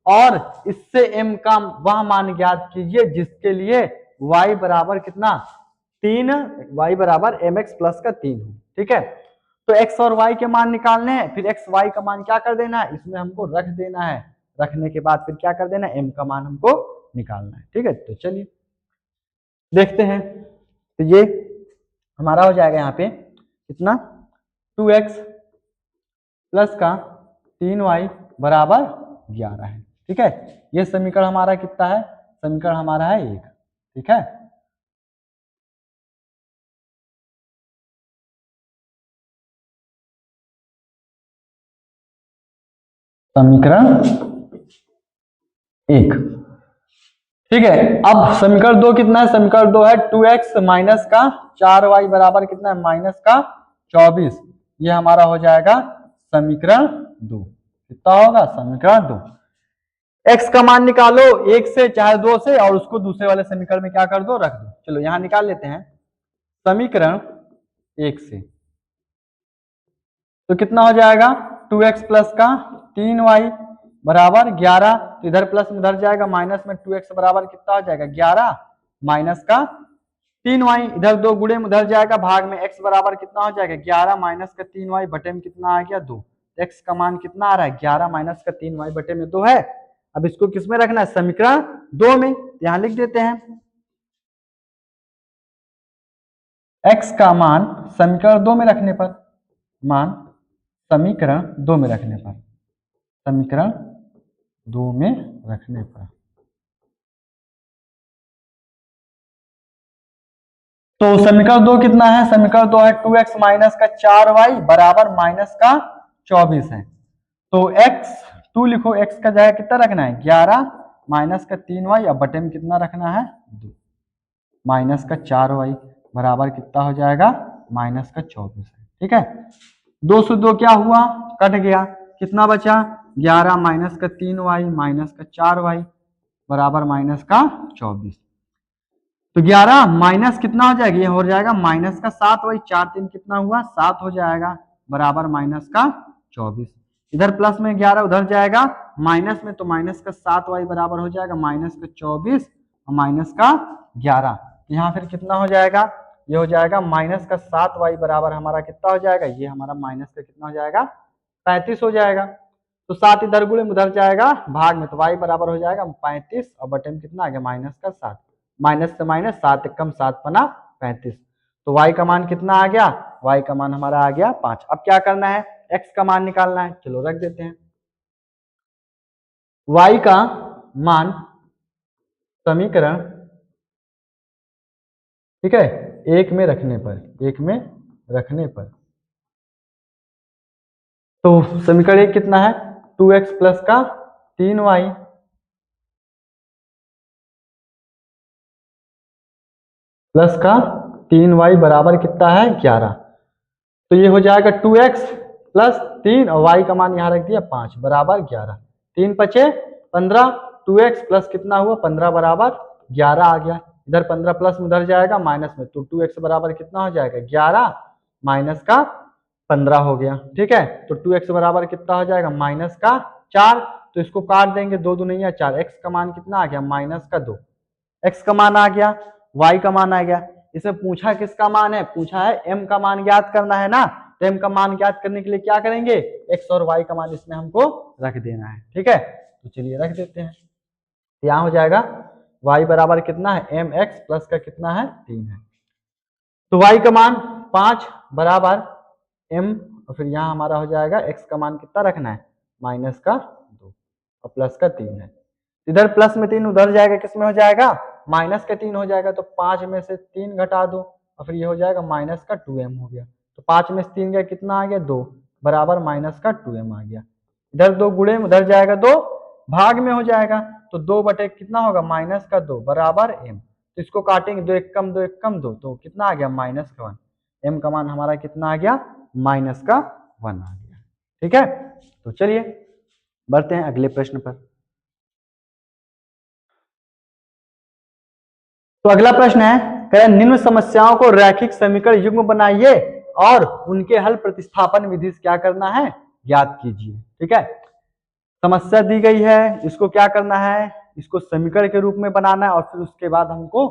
और इससे m का वह मान ज्ञात कीजिए जिसके लिए y बराबर कितना 3, y बराबर mx प्लस का 3 हो, ठीक है। तो x और y के मान निकालने हैं, फिर x y का मान क्या कर देना है, इसमें हमको रख देना है, रखने के बाद फिर क्या कर देना है, m का मान हमको निकालना है, ठीक है। तो चलिए देखते हैं। तो ये हमारा हो जाएगा यहाँ पे कितना 2x प्लस का 3y बराबर 11 है, ठीक है। ये समीकरण हमारा कितना है, समीकरण हमारा है 1, ठीक है। समीकरण 1, ठीक है। अब समीकरण 2 कितना है, समीकरण 2 है 2x माइनस का 4y बराबर कितना है, माइनस का 24। ये हमारा हो जाएगा समीकरण 2, कितना होगा, समीकरण 2। x का मान निकालो 1 से चाहे 2 से, और उसको दूसरे वाले समीकरण में क्या कर दो, रख दो। चलो यहां निकाल लेते हैं समीकरण 1 से, तो कितना हो जाएगा 2x प्लस का 3y बराबर 11, तो इधर प्लस में उधर जाएगा, माइनस में 2x बराबर कितना हो जाएगा 11 माइनस का 3y, इधर 2 गुणे में उधर जाएगा भाग में, x बराबर कितना हो जाएगा 11 माइनस का 3y बटे में कितना आ गया 2। x का मान कितना आ रहा है 11 माइनस का 3y बटे में 2 है। अब इसको किस में रखना है, समीकरण 2 में, यहां लिख देते हैं x का मान समीकरण 2 में रखने पर, मान समीकरण 2 में रखने पर, समीकरण 2 में रखने पर, तो समीकरण 2 कितना है, समीकरण 2 है 2x माइनस का 4y बराबर माइनस का 24 है। तो x 2 लिखो, x का जगह कितना रखना है 11 माइनस का 3y, और बटे में कितना रखना है 2, माइनस का 4y बराबर कितना हो जाएगा, माइनस का 24 है। ठीक है, 2 से 2 क्या हुआ, कट गया, कितना बचा 11 माइनस का 3y माइनस का 4y बराबर माइनस का 24। तो 11 माइनस कितना हो जाएगा, ये हो जाएगा माइनस का 7y, 4 3 कितना हुआ 7 हो जाएगा बराबर माइनस का 24। इधर प्लस में 11 उधर जाएगा माइनस में, तो माइनस का 7y बराबर हो जाएगा माइनस का 24 और माइनस का 11। यहाँ फिर कितना हो जाएगा, ये हो जाएगा माइनस का 7y बराबर हमारा कितना हो जाएगा, ये हमारा माइनस का कितना हो जाएगा 35 हो जाएगा। तो 7 इधर गुणे में उधर जाएगा भाग में, तो y बराबर हो जाएगा 35 और बटे में कितना आ गया माइनस का 7, माइनस से माइनस 7 एकम 7 पना 35। तो y का मान कितना आ गया, y का मान हमारा आ गया 5। अब क्या करना है, x का मान निकालना है, चलो रख देते हैं। y का मान समीकरण, ठीक है, एक में रखने पर तो समीकरण एक कितना है 2x प्लस का 3y प्लस का 3y बराबर कितना है 11। तो ये हो जाएगा 2x प्लस 3 और y का मान यहाँ रख दिया 5 बराबर 11, 3 पचे 15, 2x प्लस कितना हुआ 15 बराबर 11 आ गया। इधर 15 प्लस में उधर जाएगा माइनस में, तो 2x बराबर कितना हो जाएगा 11 माइनस का 15 हो गया। ठीक है, तो 2x बराबर कितना हो जाएगा माइनस का 4, तो इसको काट देंगे, 2 दूनी 4, x का मान कितना आ गया माइनस का 2, x का मान आ गया, y का मान आ गया। इसमें पूछा किसका मान है, पूछा है m का मान ज्ञात करना है ना, तो m का मान ज्ञात करने के लिए क्या करेंगे, x और y का मान इसमें हमको रख देना है। ठीक है, तो चलिए रख देते हैं, यहाँ हो जाएगा y बराबर कितना है mx प्लस का कितना है 3 है, तो y का मान 5 बराबर m और फिर यहाँ हमारा हो जाएगा x का मान कितना रखना है माइनस का 2 और प्लस का 3 है। इधर प्लस में 3 उधर जाएगा, किस में हो जाएगा माइनस का 3 हो जाएगा, तो 5 में से 3 घटा दो और फिर ये हो जाएगा माइनस का 2m हो गया। तो 5 में से 3 गया कितना आ गया 2 बराबर माइनस का 2m आ गया। इधर 2 गुणे में उधर जाएगा 2 भाग में हो जाएगा, तो 2 बटे कितना होगा माइनस का 2 बराबर m। तो इसको काटेंगे 2 एक कम 2 एक कम 2, तो कितना आ गया माइनस का 1, m का मान हमारा कितना आ गया माइनस का 1 आ गया। ठीक है, तो चलिए बढ़ते हैं अगले प्रश्न पर। तो अगला प्रश्न है, कह निम्न समस्याओं को रैखिक समीकरण युग्म बनाइए और उनके हल प्रतिस्थापन विधि से क्या करना है ज्ञात कीजिए। ठीक है, समस्या दी गई है, इसको क्या करना है, इसको समीकरण के रूप में बनाना है और फिर उसके बाद हमको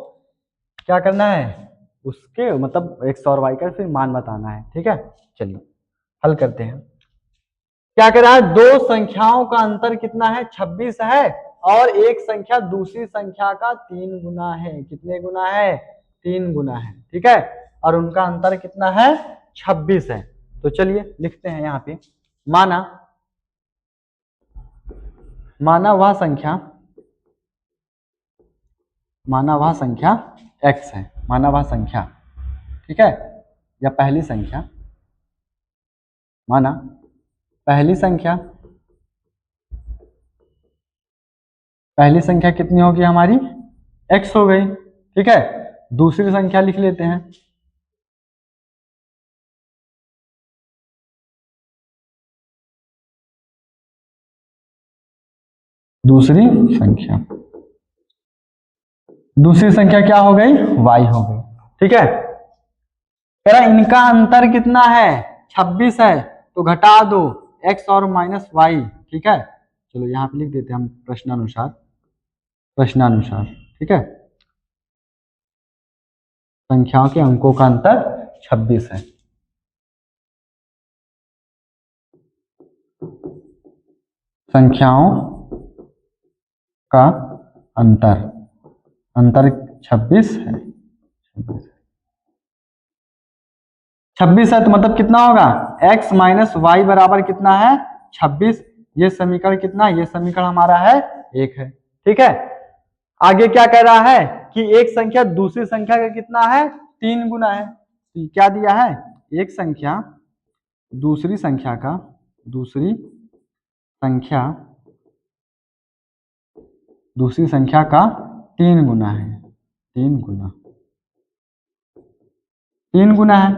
क्या करना है, उसके मतलब x और y का फिर मान बताना है। ठीक है, चलिए हल करते हैं। क्या कह रहा है, दो संख्याओं का अंतर कितना है 26 है और एक संख्या दूसरी संख्या का 3 गुना है। कितने गुना है 3 गुना है। ठीक है, और उनका अंतर कितना है 26 है। तो चलिए लिखते हैं यहाँ पे, माना वह संख्या x है, माना वह संख्या, ठीक है, या पहली संख्या, माना पहली संख्या कितनी होगी हमारी x हो गई। ठीक है, दूसरी संख्या लिख लेते हैं, दूसरी संख्या क्या हो गई y हो गई। ठीक है, कह रहा इनका अंतर कितना है 26 है, तो घटा दो x और माइनस y। ठीक है, चलो यहाँ पे लिख देते हैं हम प्रश्नानुसार। ठीक है, संख्याओं के अंकों का अंतर 26 है। संख्याओं का अंतर 26 है। 26 है तो मतलब कितना होगा x माइनस वाई बराबर कितना है 26। ये समीकरण कितना है, ये समीकरण हमारा है 1 है। ठीक है, आगे क्या कह रहा है कि एक संख्या दूसरी संख्या का कितना है 3 गुना है। तो क्या दिया है, एक संख्या दूसरी संख्या का 3 गुना है, 3 गुना। 3 गुना है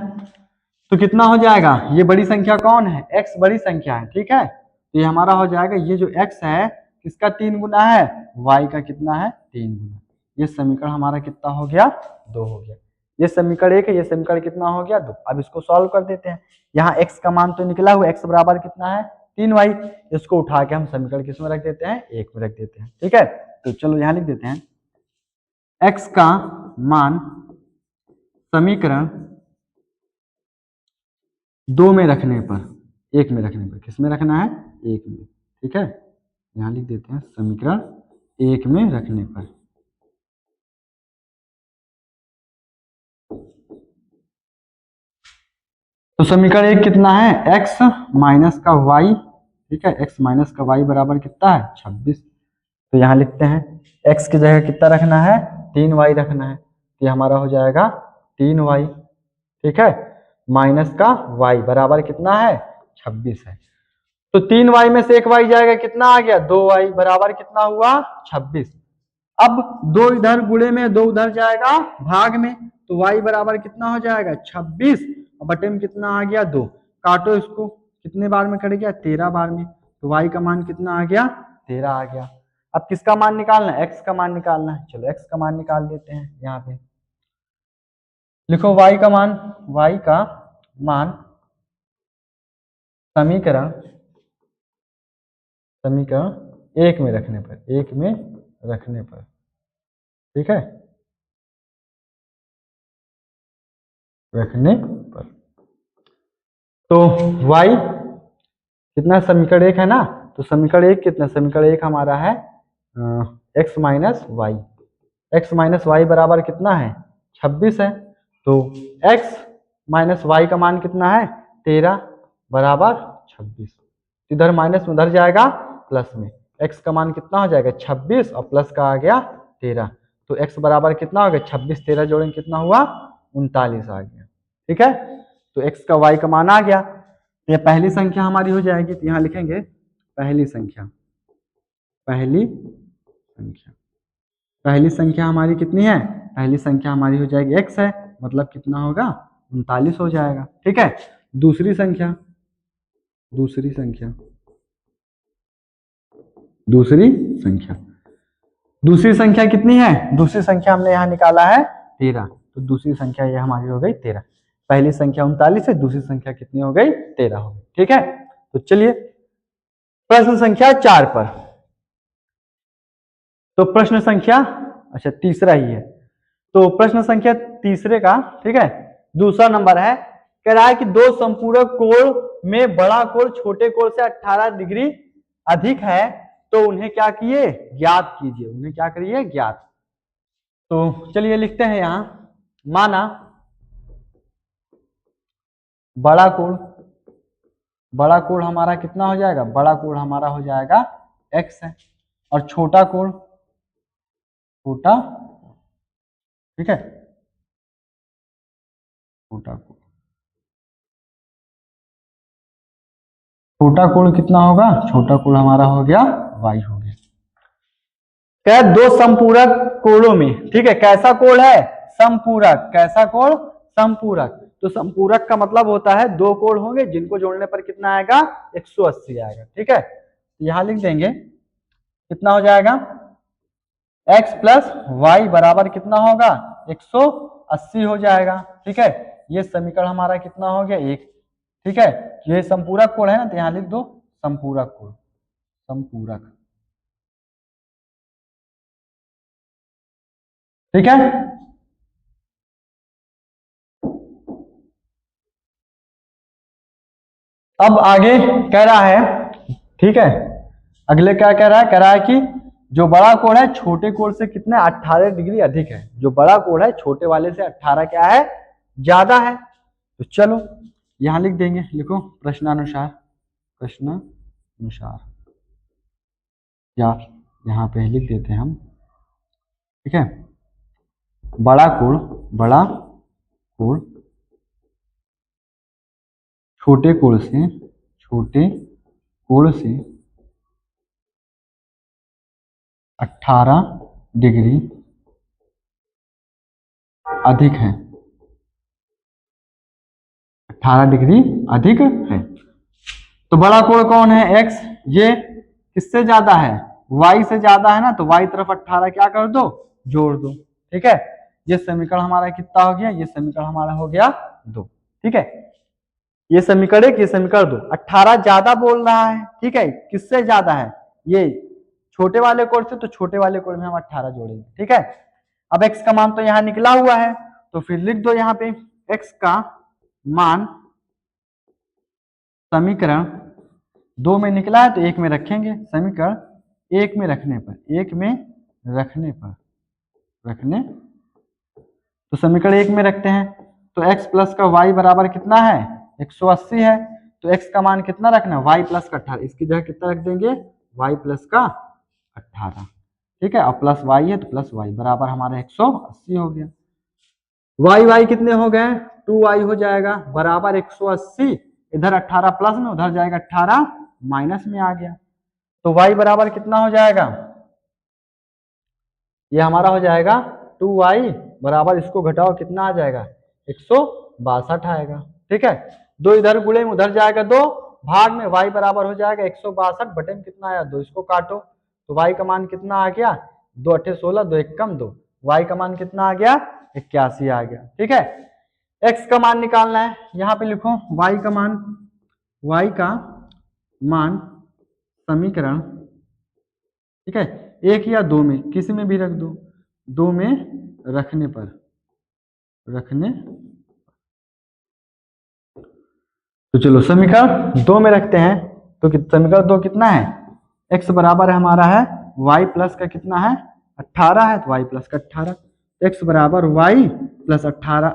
तो कितना हो जाएगा, ये बड़ी संख्या कौन है, x बड़ी संख्या है, ठीक है। तो ये हमारा हो जाएगा, ये जो x है किसका 3 गुना है, y का कितना है 3 गुना। ये समीकरण हमारा कितना हो गया, 2 हो गया। ये समीकरण 1 है, ये समीकरण कितना हो गया 2। अब इसको सॉल्व कर देते हैं। यहाँ x का मान तो निकला हुआ, x बराबर कितना है 3y। इसको उठा के हम समीकरण किस में रख देते हैं, 1 में रख देते हैं, ठीक है। तो चलो यहाँ लिख देते हैं x का मान समीकरण 2 में रखने पर, 1 में रखने पर, किस में रखना है 1 में, ठीक है। यहाँ लिख देते हैं समीकरण 1 में रखने पर। तो समीकरण 1 कितना है, x माइनस का y, ठीक है। x माइनस का y बराबर कितना है 26। तो यहाँ लिखते हैं x की जगह कितना रखना है, 3y रखना है। तो ये हमारा हो जाएगा 3y, ठीक है, माइनस का y बराबर कितना है 26 है। तो 3y में से एक y जाएगा, कितना आ गया 2y बराबर कितना हुआ 26। अब 2 इधर गुणे में, 2 उधर जाएगा भाग में, तो y बराबर कितना हो जाएगा 26 और बटे में कितना आ गया 2। काटो इसको, कितने बार में कट गया 13 बार में। तो y का मान कितना आ गया 13 आ गया। अब किसका मान निकालना है, x का मान निकालना है। चलो x का मान निकाल देते हैं। यहाँ पे लिखो y का मान, y का मान समीकरण 1 में रखने पर, 1 में रखने पर, ठीक है, रखने पर। तो y कितना, समीकरण 1 है ना, तो समीकरण 1 कितना, समीकरण 1 हमारा है x minus Y. X minus Y बराबर कितना है 26 है। तो x माइनस वाई का मान कितना है 13 बराबर 26। इधर माइनस में उधर जाएगा प्लस में, x का मान कितना हो जाएगा 26 और प्लस का आ गया 13। तो x बराबर कितना हो गया 26 13 जोड़ेंगे कितना हुआ 39 आ गया, ठीक है। तो x का y का मान आ गया। ये पहली संख्या हमारी हो जाएगी। तो यहाँ लिखेंगे पहली संख्या, पहली संख्या, पहली संख्या हमारी कितनी है, पहली संख्या हमारी हो जाएगी x है, मतलब कितना होगा 39 हो जाएगा, ठीक है। दूसरी संख्या, दूसरी संख्या, दूसरी संख्या, दूसरी संख्या कितनी है, दूसरी संख्या हमने यहाँ निकाला है 13। तो दूसरी संख्या ये हमारी हो गई 13। पहली संख्या 39 है, दूसरी संख्या कितनी हो गई 13 हो गई, ठीक है। तो चलिए प्रश्न संख्या 4 पर। तो प्रश्न संख्या, अच्छा तीसरा ही है। तो प्रश्न संख्या तीसरे का, ठीक है, दूसरा नंबर है। कह रहा है कि दो संपूरक कोण में बड़ा कोण छोटे कोण से 18 डिग्री अधिक है, तो उन्हें क्या किए, ज्ञात कीजिए। उन्हें क्या करिए, ज्ञात। तो चलिए लिखते हैं यहां, माना बड़ा कोण, बड़ा कोण हमारा कितना हो जाएगा, बड़ा कोण हमारा हो जाएगा x है, और छोटा कोण, छोटा, ठीक है, छोटा कोण, छोटा कोण कितना होगा, छोटा कोण हमारा हो गया y हो गया। क्या, दो संपूरक कोणों में, ठीक है, कैसा कोण है संपूरक, कैसा कोण संपूरक। तो संपूरक का मतलब होता है दो कोण होंगे जिनको जोड़ने पर कितना आएगा 180 आएगा, ठीक है। यहां लिख देंगे कितना हो जाएगा x प्लस वाई बराबर कितना होगा 180 हो जाएगा, ठीक है। ये समीकरण हमारा कितना हो गया 1, ठीक है। ये संपूरक कोण है ना, तो यहां लिख दो संपूरक कोण, संपूरक, ठीक है। अब आगे कह रहा है, ठीक है, अगले क्या कह रहा है, कह रहा है कि जो बड़ा कोण है छोटे कोण से कितने 18 डिग्री अधिक है। जो बड़ा कोण है छोटे वाले से 18 क्या है, ज्यादा है। तो चलो यहां लिख देंगे, लिखो प्रश्नानुसार, प्रश्नानुसार, या यहाँ पे लिख देते हैं हम, ठीक है। बड़ा कोण, बड़ा कोण छोटे कोण से, छोटे कोण से 18 डिग्री अधिक है, 18 डिग्री अधिक है। तो बड़ा कोण कौन है? x। ये किससे ज्यादा है? y से ज्यादा है ना, तो y तरफ 18 क्या कर दो? जोड़ दो। ठीक है, ये समीकरण हमारा कितना हो गया? ये समीकरण हमारा हो गया 2। ठीक है, ये समीकरण 1, ये समीकरण 2। 18 ज्यादा बोल रहा है। ठीक है, किससे ज्यादा है? ये छोटे वाले कोण से, तो छोटे वाले कोण में हम 18 जोड़ेंगे। ठीक है, अब x का मान तो यहाँ निकला हुआ है, तो फिर लिख दो यहाँ पे x का मान समीकरण 2 में निकला है तो 1 में रखेंगे। समीकरण 1 में रखने तो समीकरण 1 में रखते हैं, तो x प्लस का y बराबर कितना है? 180 है। तो x का मान कितना रखना है? y प्लस का 18। इसकी जगह कितना रख देंगे? y प्लस का 18। ठीक है, और प्लस y है तो प्लस y बराबर हमारा 180 हो गया। y कितने हो गए? 2y हो जाएगा बराबर 180। इधर 18 प्लस में, उधर जाएगा 18 माइनस में आ गया। तो y बराबर कितना हो जाएगा? ये हमारा हो जाएगा 2y बराबर, इसको घटाओ कितना आ जाएगा? 162 आएगा। ठीक है, 2 इधर गुणे में उधर जाएगा 2, भाग में y बराबर हो जाएगा 162 बटे में कितना आया? 2। इसको काटो तो y का मान कितना आ गया? 2 अट्ठे 16, 2 एक कम 2। y का मान कितना आ गया? 81 आ गया। ठीक है, x का मान निकालना है। यहाँ पे लिखो y का मान समीकरण, ठीक है, 1 या 2 में किसी में भी रख दो, 2 में रखने तो चलो समीकरण 2 में रखते हैं। तो समीकरण 2 कितना है? x बराबर हमारा है y प्लस का कितना है? 18 है, तो y प्लस का 18। x बराबर y प्लस 18,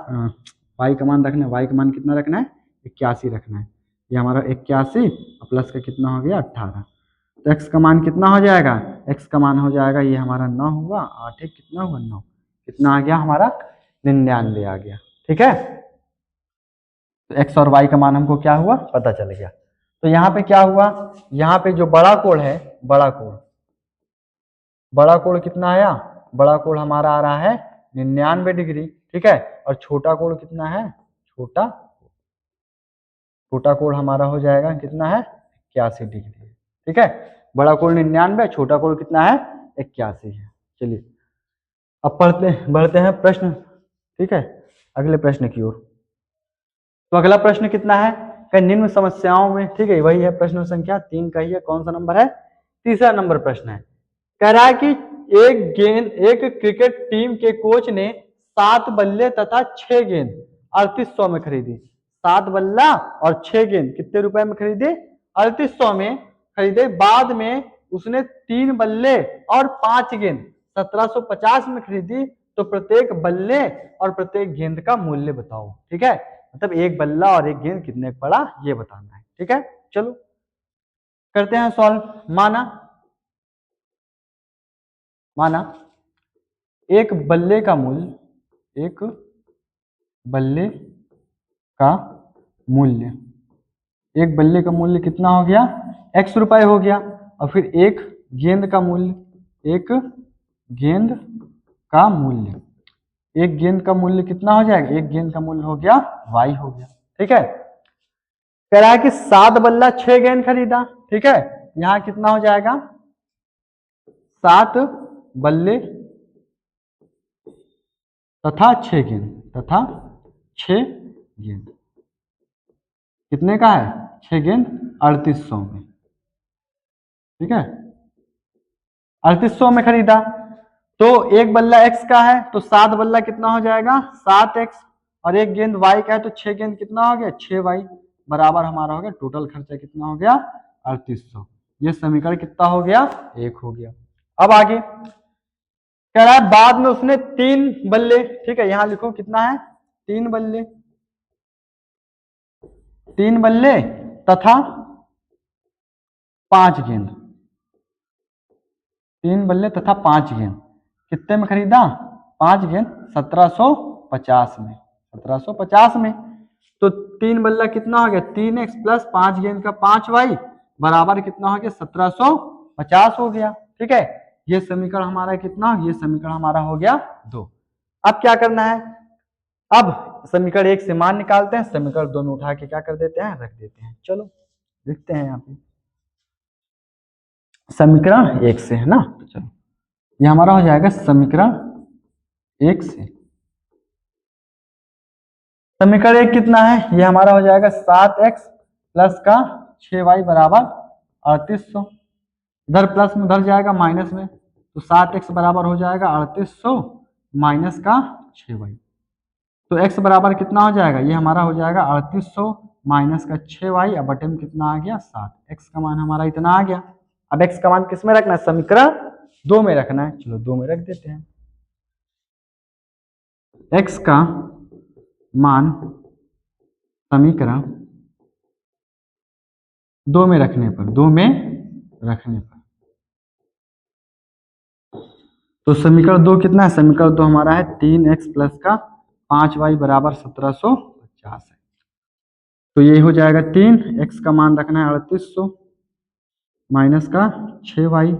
y का मान रखना है। y का मान कितना रखना है? 81 रखना है। ये हमारा 81 प्लस का कितना हो गया? 18। तो x का मान कितना हो जाएगा? x का मान हो जाएगा, ये हमारा 9 हुआ, 8 कितना हुआ? 9। कितना आ गया हमारा? 99 आ गया। ठीक है, तो x और y का मान हमको क्या हुआ? पता चल गया। तो यहाँ पे क्या हुआ? यहाँ पे जो बड़ा कोण है, बड़ा कोण कितना आया? बड़ा कोण हमारा आ रहा है 99 डिग्री। ठीक है, और छोटा कोण कितना है? छोटा कोण हमारा हो जाएगा कितना है? 81 डिग्री। ठीक है, बड़ा कोण 99, छोटा कोण कितना है? 81 है। चलिए अब बढ़ते हैं प्रश्न। ठीक है, अगले प्रश्न की ओर। तो अगला प्रश्न कितना है? निम्न समस्याओं में, ठीक है, वही है प्रश्न संख्या 3 का ही है। कौन सा नंबर है? तीसरा नंबर प्रश्न है। कह रहा है कि एक क्रिकेट टीम के कोच ने 7 बल्ले तथा 6 गेंद 3800 में खरीदी। 7 बल्ला और 6 गेंद कितने रुपए में खरीदे? 3800 में खरीदे। बाद में उसने 3 बल्ले और 5 गेंद 1750 में खरीदी। तो प्रत्येक बल्ले और प्रत्येक गेंद का मूल्य बताओ। ठीक है, मतलब एक बल्ला और एक गेंद कितने पड़ा ये बताना है। ठीक है, चलो करते हैं सॉल्व। माना एक बल्ले का मूल्य कितना हो गया? x रुपए हो गया। और फिर एक गेंद का मूल्य कितना हो जाएगा? एक गेंद का मूल्य हो गया y हो गया। ठीक है, कह रहा है कि 7 बल्ला 6 गेंद खरीदा। ठीक है, यहां कितना हो जाएगा? 7 बल्ले तथा 6 गेंद कितने का है? 6 गेंद 3800 में। ठीक है, 3800 में खरीदा। तो एक बल्ला x का है, तो 7 बल्ला कितना हो जाएगा? 7x। और एक गेंद y का है, तो 6 गेंद कितना हो गया? 6y बराबर हमारा हो गया। टोटल खर्चा कितना हो गया? 3800। ये समीकरण कितना हो गया? 1 हो गया। अब आगे कह रहा है बाद में उसने 3 बल्ले, ठीक है, यहां लिखो कितना है? 3 बल्ले तथा 5 गेंद। 3 बल्ले तथा 5 गेंद कितने में खरीदा? 5 गेंद 1750 में। 1750 में। तो 3 बल्ला कितना हो गया? 3x प्लस 5 गेंद का 5y बराबर कितना हो गया? 1750 हो गया। ठीक है, ये समीकरण हमारा कितना? ये समीकरण हमारा हो गया 2। अब क्या करना है? अब समीकरण 1 से मान निकालते हैं, समीकरण 2 में उठा के क्या कर देते हैं, रख देते हैं। चलो लिखते हैं यहाँ पे समीकरण 1 से, है ना। तो चलो ये हमारा हो जाएगा समीकरण 1 से। समीकरण 1 कितना है, ये हमारा हो जाएगा 7x प्लस का 6y बराबर 3800। इधर प्लस में उधर जाएगा माइनस में, तो 7x बराबर हो जाएगा 3800 माइनस का 6y। तो x बराबर कितना हो जाएगा, ये हमारा हो जाएगा 3800 माइनस का 6y। अब बटे में कितना आ गया 7। x का मान हमारा इतना आ गया। अब x का मान किस में रखना है, समीकरण 2 में रखना है। चलो 2 में रख देते हैं। x का मान समीकरण 2 में रखने पर, 2 में रखने पर, तो समीकरण 2 कितना है, समीकरण 2 हमारा है 3x प्लस का 5y बराबर 1750 है। तो ये हो जाएगा 3x का मान रखना है 3800 माइनस का 6y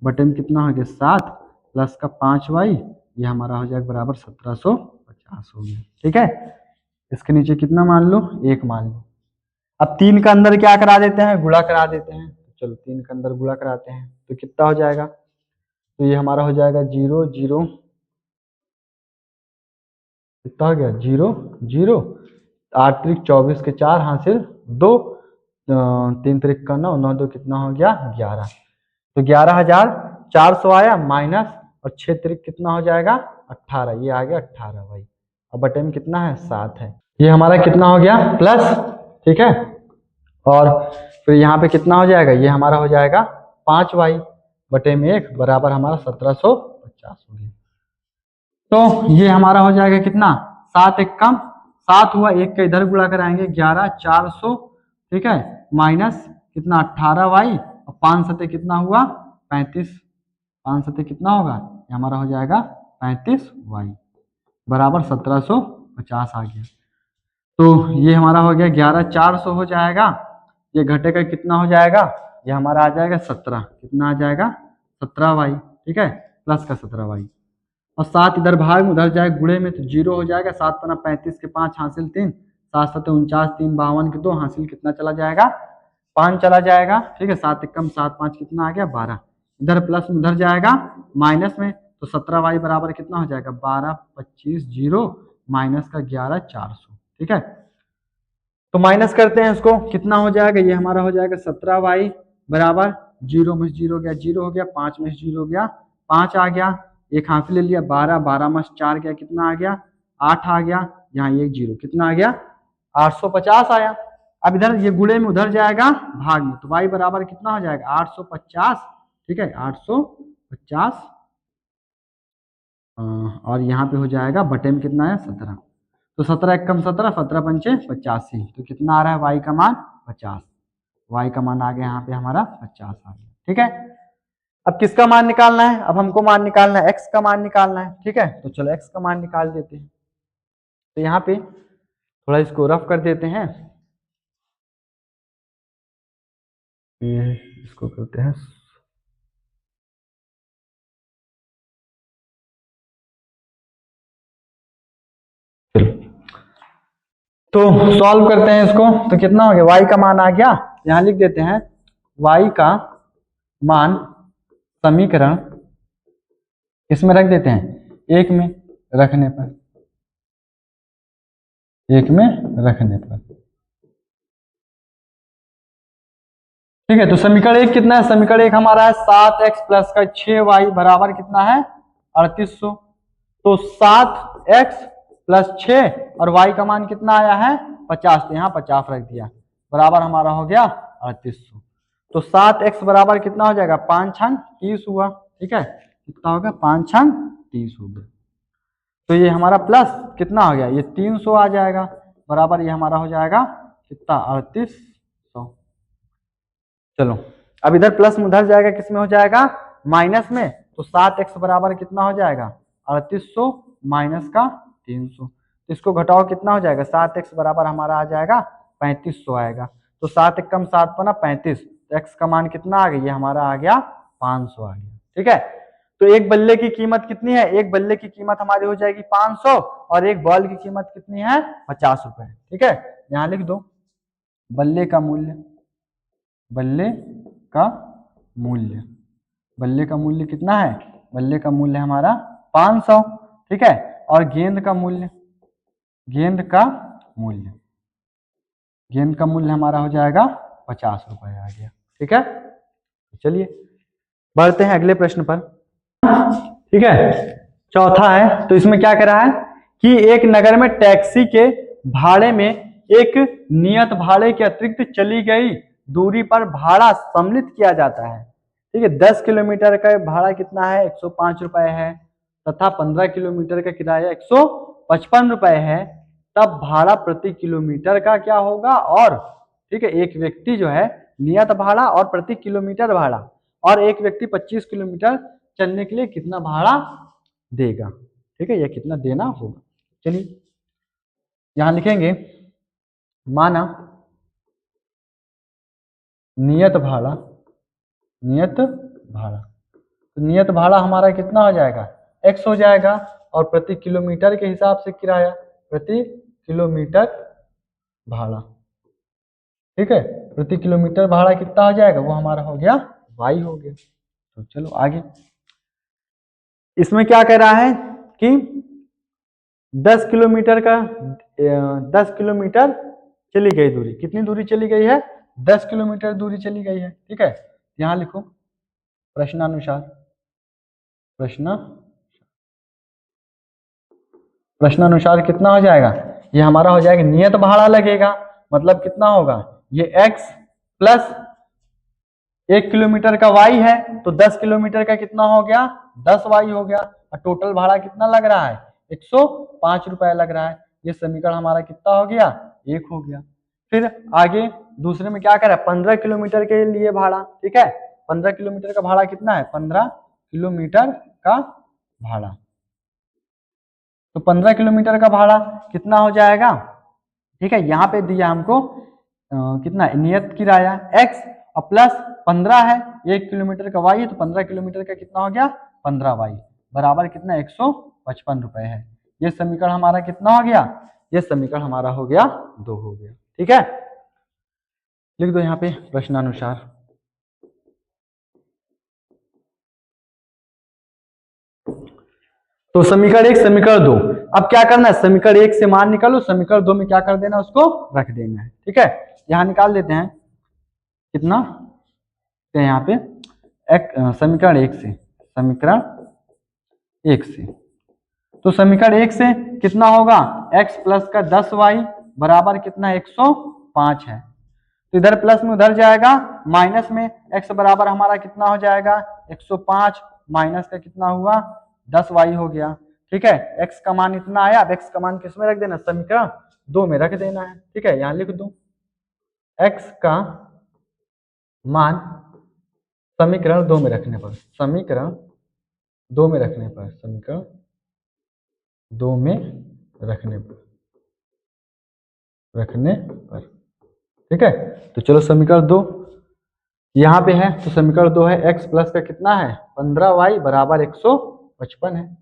बटे में कितना हो गया 7 प्लस का 5y, ये हमारा हो जाएगा बराबर 1750 हो गया। ठीक है, इसके नीचे कितना मान लो, 1 मान लो। अब 3 का अंदर क्या करा देते हैं, गुणा करा देते हैं। चलो 3 का अंदर गुणा कराते हैं तो कितना हो जाएगा, तो ये हमारा हो जाएगा 0 0, कितना हो गया 0 0, 8 त्रिक 24 के 4 हासिल 2, 3 त्रिक का 9, 9 2 कितना हो गया 11। तो 11,400 आया माइनस, और 6 त्रिक कितना हो जाएगा 18, ये आ गया 18 भाई। अब बटे में कितना है 7 है, ये हमारा कितना हो गया प्लस। ठीक है, और फिर यहाँ पे कितना हो जाएगा, ये हमारा हो जाएगा 5y बटे में 1 बराबर हमारा 1750 हो गया। तो ये हमारा हो जाएगा कितना, 7 एक कम 7 हुआ, 1 का इधर गुणा कराएंगे 11,400। ठीक है, माइनस कितना 18y, और 5 सते कितना हुआ 35, 5 सते कितना होगा, ये हमारा हो जाएगा 35y बराबर 1750 आ गया। तो ये हमारा हो गया 11,400 हो जाएगा, ये घटेगा कितना हो जाएगा, ये हमारा आ जाएगा 17, कितना आ जाएगा 17y। ठीक है, प्लस का 17y, और 7 इधर भाग में उधर जाएगा गुणे में, तो 0 हो जाएगा। 7 पना 35 के 5 हासिल 3, 7 सते 49, 3 52 के 2 हासिल कितना चला जाएगा 5 चला जाएगा। ठीक है, 7 एक कम 7 5 कितना आ गया 12, इधर प्लस में उधर जाएगा माइनस में, तो 17y बराबर कितना हो जाएगा 12 25 0 माइनस का 11,400। ठीक है, तो माइनस करते हैं इसको, कितना हो जाएगा, ये हमारा हो जाएगा 17y बराबर 0 में 0 गया 0 हो गया, 5 में 0 हो गया 5 आ गया, एक हासिल ले लिया 12, 12 में 4 गया कितना आ गया 8 आ गया, यहाँ ये 0 कितना आ गया 850 आया। अब इधर ये गुणे में उधर जाएगा भाग में, तो y बराबर कितना हो जाएगा 850। ठीक है, 850, और यहाँ पे हो जाएगा बटे में कितना है 17, तो 17 एक कम 17, 17 पंचे 85, तो कितना आ रहा है y का मान 50, y का मान आ गया यहाँ पे हमारा 50 आ गया। ठीक है, अब किसका मान निकालना है, अब हमको मान निकालना है x का मान निकालना है। ठीक है, तो चलो x का मान निकाल देते हैं। तो यहाँ पे थोड़ा इसको रफ कर देते हैं, इसको करते हैं तो सॉल्व करते हैं इसको, तो कितना हो गया y का मान आ गया, यहाँ लिख देते हैं y का मान समीकरण इसमें रख देते हैं 1 में रखने पर, 1 में रखने पर। ठीक है, तो समीकरण 1 कितना है, समीकरण 1 हमारा है 7x प्लस का 6y बराबर कितना है 3800। तो 7x प्लस 6 और y का मान कितना आया है 50, तो यहाँ 50 रख दिया, बराबर हमारा हो गया 3800। तो 7x बराबर कितना हो जाएगा 5 छन 30 हुआ। ठीक है, कितना होगा 5 छन 30 हो गया, तो ये हमारा प्लस कितना हो गया, ये 300 आ जाएगा, बराबर ये हमारा हो जाएगा कितना 3800। चलो अब इधर प्लस में उधर जाएगा, किस में हो जाएगा माइनस में, तो 7x बराबर कितना हो जाएगा 3800 माइनस का 300, तो इसको घटाओ कितना हो जाएगा, 7x बराबर हमारा आ जाएगा 3500 आएगा। तो 7 एक कम 7 पना 35, तो x का मान कितना आ गया, ये हमारा आ गया 500 आ गया। ठीक है, तो एक बल्ले की कीमत कितनी है, एक बल्ले की कीमत हमारी हो जाएगी 500 और एक बॉल की कीमत कितनी है 50 रुपए। ठीक है, यहां लिख दो बल्ले का मूल्य, बल्ले का मूल्य, बल्ले का मूल्य कितना है, बल्ले का मूल्य हमारा 500। ठीक है, और गेंद का मूल्य, गेंद का मूल्य, गेंद का मूल्य हमारा हो जाएगा 50 रुपए आ गया। ठीक है, चलिए बढ़ते हैं अगले प्रश्न पर। ठीक है, चौथा है, तो इसमें क्या करा है कि एक नगर में टैक्सी के भाड़े में एक नियत भाड़े के अतिरिक्त चली गई दूरी पर भाड़ा सम्मिलित किया जाता है। ठीक है, 10 किलोमीटर का भाड़ा कितना है 105 रुपए है तथा 15 किलोमीटर का किराया 155 रुपए है, तब भाड़ा प्रति किलोमीटर का क्या होगा। और ठीक है, एक व्यक्ति जो है नियत भाड़ा और प्रति किलोमीटर भाड़ा, और एक व्यक्ति 25 किलोमीटर चलने के लिए कितना भाड़ा देगा। ठीक है, यह कितना देना होगा। चलिए यहां लिखेंगे माना नियत भाड़ा, नियत भाड़ा, तो नियत भाड़ा हमारा कितना हो जाएगा x हो जाएगा, और प्रति किलोमीटर के हिसाब से किराया, प्रति किलोमीटर भाड़ा। ठीक है, प्रति किलोमीटर भाड़ा कितना हो जाएगा, वो हमारा हो गया y हो गया। तो चलो आगे, इसमें क्या कह रहा है कि 10 किलोमीटर का 10 किलोमीटर चली गई दूरी, कितनी दूरी चली गई है 10 किलोमीटर दूरी चली गई है। ठीक है, यहां लिखो प्रश्नानुसार, प्रश्नानुसार कितना हो जाएगा, ये हमारा हो जाएगा नियत भाड़ा लगेगा, मतलब कितना होगा ये x प्लस 1 किलोमीटर का y है, तो 10 किलोमीटर का कितना हो गया 10y हो गया, और टोटल भाड़ा कितना लग रहा है 105 रुपए लग रहा है। ये समीकरण हमारा कितना हो गया 1 हो गया। फिर आगे दूसरे में क्या करा 15 किलोमीटर के लिए भाड़ा। ठीक है, 15 किलोमीटर का भाड़ा कितना है 15 किलोमीटर का भाड़ा, तो 15 किलोमीटर का भाड़ा कितना हो जाएगा। ठीक है, यहाँ पे दिया हमको कितना नियत किराया x और प्लस 15 है, 1 किलोमीटर का y है, तो 15 किलोमीटर का कितना हो गया 15y बराबर कितना 155 रुपए है। ये समीकरण हमारा कितना हो गया, ये समीकरण हमारा हो गया 2 हो गया। ठीक है, लिख दो यहाँ पे प्रश्नानुसार। तो समीकरण 1 समीकरण 2, अब क्या करना है समीकरण 1 से मान निकालो, समीकरण 2 में क्या कर देना उसको रख देना है। ठीक है, यहां निकाल देते हैं कितना, तो यहाँ पे समीकरण 1 से, समीकरण 1 से, तो समीकरण 1 से कितना होगा x प्लस का 10y बराबर कितना 105 है, तो इधर प्लस में उधर जाएगा, माइनस में x बराबर हमारा कितना हो जाएगा 105 माइनस का कितना हुआ 10y हो गया। ठीक है, x का मान इतना आया, अब x का मान किस में रख देना समीकरण 2 में रख देना है। ठीक है, यहां लिख दो x का मान समीकरण 2 में रखने पर, समीकरण 2 में रखने पर, समीकरण 2 में रखने पर। ठीक है, तो चलो समीकरण 2 यहाँ पे है, तो समीकरण 2 है x प्लस का कितना है 15y बराबर 155 है,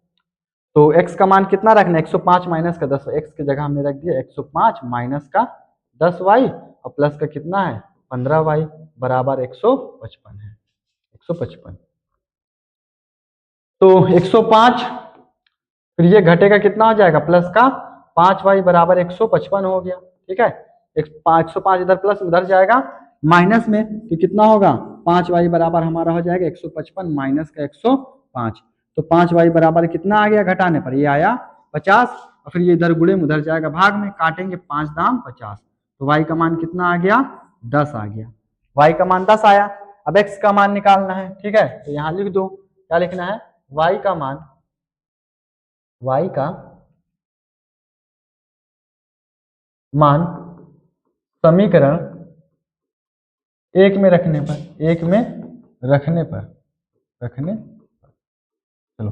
तो x का मान कितना रखना है 105 माइनस का 10, x की जगह हमने रख दिया 105 माइनस का 10y और प्लस का कितना है 15y बराबर 155 है, 155। तो 105 फिर ये घटेगा कितना हो जाएगा प्लस का 5y बराबर 155 हो गया। ठीक है, 105 इधर प्लस उधर जाएगा माइनस में, तो कितना होगा 5y बराबर हमारा हो जाएगा 155 माइनस का 105, तो 5y बराबर कितना आ गया घटाने पर ये आया 50, और फिर ये इधर गुणे में उधर जाएगा भाग में, काटेंगे 5 दाम 50, तो y का मान कितना आ गया 10 आ गया, y का मान 10 आया। अब x का मान निकालना है। ठीक है, तो यहाँ लिख दो क्या लिखना है y का मान, y का मान समीकरण 1 में रखने पर, 1 में रखने पर, चलो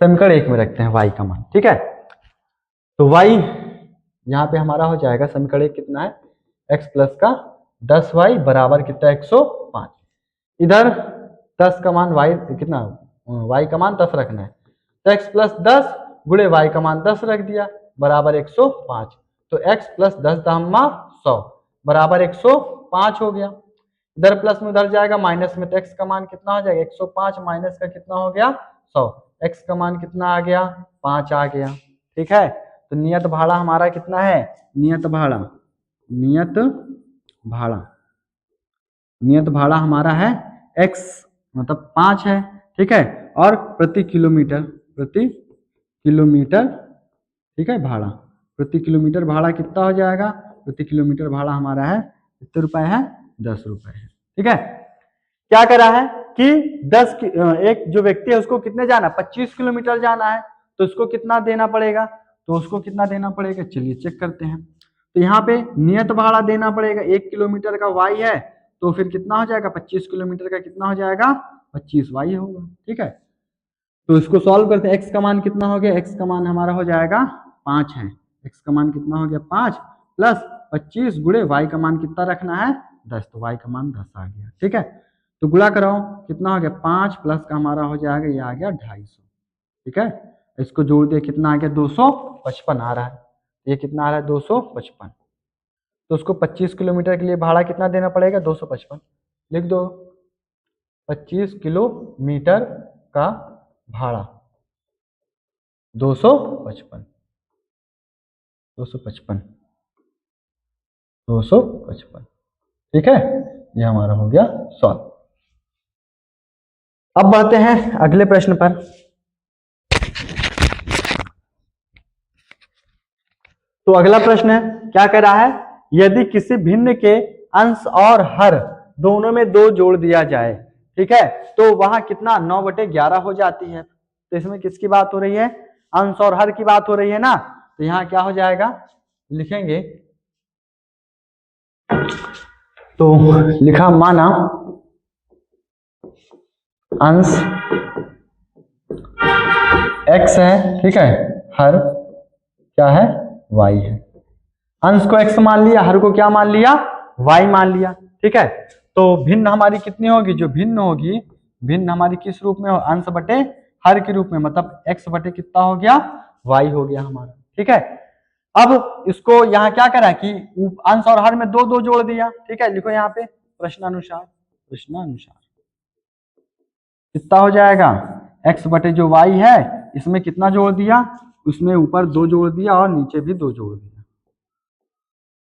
समीकरण 1 में रखते हैं y का मान। ठीक है, तो y यहाँ पे हमारा हो जाएगा समीकरण 1 कितना है x प्लस का 10y बराबर कितना 105, इधर 10 का मान y कितना वाई का मान 10 रखना है, तो x प्लस 10 गुणे वाई का मान 10 रख दिया बराबर 105। तो x प्लस 10 दाम्मा 100 बराबर 105 हो गया। इधर प्लस में उधर जाएगा माइनस में, तो x का मान कितना हो जाएगा 105 माइनस का कितना हो गया 100, x का मान कितना आ गया 5 आ गया। ठीक है, तो नियत भाड़ा हमारा कितना है, नियत भाड़ा हमारा है x मतलब 5 है। ठीक है, और प्रति किलोमीटर ठीक है भाड़ा, प्रति किलोमीटर भाड़ा कितना हो जाएगा, प्रति किलोमीटर भाड़ा हमारा है कितने रुपए है 10 रुपए है। ठीक है, क्या करा है कि एक जो व्यक्ति है उसको कितने जाना 25 किलोमीटर जाना है, तो उसको कितना देना पड़ेगा, चलिए चेक करते हैं। तो यहाँ पे नियत भाड़ा देना पड़ेगा, 1 किलोमीटर का y है तो फिर कितना हो जाएगा 25 किलोमीटर का कितना हो जाएगा 25 y होगा। ठीक है, तो इसको सॉल्व करते हैं। x का मान कितना हो गया, x का मान हमारा हो जाएगा 5 है, x का मान कितना हो गया 5 प्लस 25 गुणे y का मान कितना रखना है 10, तो y का मान 10 आ गया। ठीक है, तो गुणा कराओ कितना हो गया 5 प्लस का हमारा हो जाएगा ये आ गया 250। ठीक है, इसको जोड़ दिया कितना आ गया 255 आ रहा है, ये कितना आ रहा है 255। तो उसको 25 किलोमीटर के लिए भाड़ा कितना देना पड़ेगा 255, लिख दो 25 किलोमीटर का भाड़ा 255 255। ठीक है, ये हमारा हो गया सॉल्व। अब बढ़ते हैं अगले प्रश्न पर। तो अगला प्रश्न है, क्या कह रहा है, यदि किसी भिन्न के अंश और हर दोनों में 2 जोड़ दिया जाए, ठीक है, तो वहां कितना 9/11 हो जाती है। तो इसमें किसकी बात हो रही है, अंश और हर की बात हो रही है ना, तो यहाँ क्या हो जाएगा, लिखेंगे तो लिखा माना अंश x है, ठीक है, हर क्या है y है। अंश को x मान लिया, हर को क्या मान लिया y मान लिया। ठीक है, तो भिन्न हमारी कितनी होगी, जो भिन्न होगी, भिन्न हमारी किस रूप में हो, अंश बटे हर के रूप में, मतलब x बटे कितना हो गया y हो गया हमारा। ठीक है, अब इसको यहाँ क्या करा कि अंश और हर में 2 जोड़ दिया। ठीक है, लिखो यहाँ पे प्रश्नानुसार कितना हो जाएगा x बटे जो y है इसमें कितना जोड़ दिया, उसमें ऊपर 2 जोड़ दिया और नीचे भी 2 जोड़ दिया,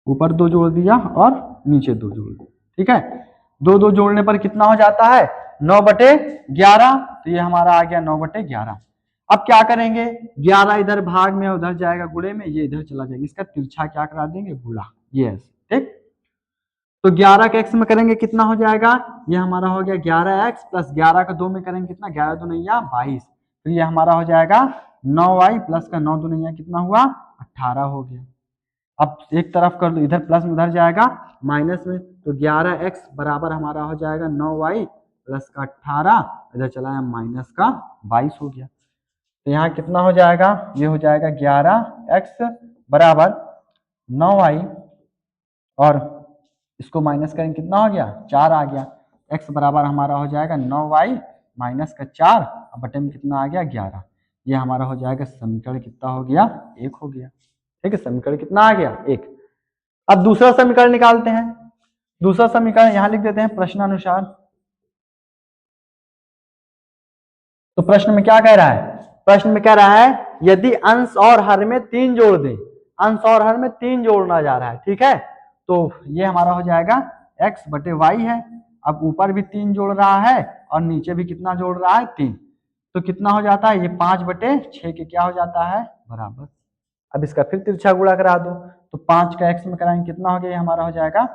ऊपर 2 जोड़ दिया और नीचे 2 जोड़ दिया। ठीक है, 2 जोड़ने पर कितना हो जाता है 9/11, तो ये हमारा आ गया 9/11। अब क्या करेंगे, 11 इधर भाग में उधर जाएगा गुणे में, ये इधर चला जाएगा, इसका तिरछा क्या करा देंगे गुणा, ये ठीक। तो 11 का x में करेंगे कितना हो जाएगा, ये हमारा हो गया 11x प्लस 11 का 2 में करेंगे कितना 11 2 नैया 22, तो ये हमारा हो जाएगा 9y प्लस का 9 2 नैया कितना हुआ 18 हो गया। अब एक तरफ कर लो, इधर प्लस में उधर जाएगा माइनस में, तो 11x बराबर हमारा हो जाएगा 9y प्लस का 18, इधर चला है माइनस का 22 हो गया। तो यहाँ कितना हो जाएगा, ये हो जाएगा 11x बराबर 9y और इसको माइनस करेंगे कितना हो गया 4 आ गया, x बराबर हमारा हो जाएगा 9y माइनस का 4, बटे में कितना आ गया 11, ये हमारा हो जाएगा समीकरण कितना हो गया 1 हो गया। ठीक है, समीकरण कितना आ गया 1। अब दूसरा समीकरण निकालते हैं, दूसरा समीकरण यहां लिख देते हैं प्रश्नानुसार। तो प्रश्न में क्या कह रहा है, प्रश्न में कह रहा है यदि अंश और हर में 3 जोड़ दें, अंश और हर में 3 जोड़ना जा रहा है। ठीक है, तो ये हमारा हो जाएगा x बटे y है, अब ऊपर भी 3 जोड़ रहा है और नीचे भी कितना जोड़ रहा है 3, तो कितना हो जाता है ये 5/6 के क्या हो जाता है बराबर। अब इसका फिर तिरछा गुणा करा दो, तो 5 का x में कराएंगे कितना हो गया, ये हमारा हो जाएगा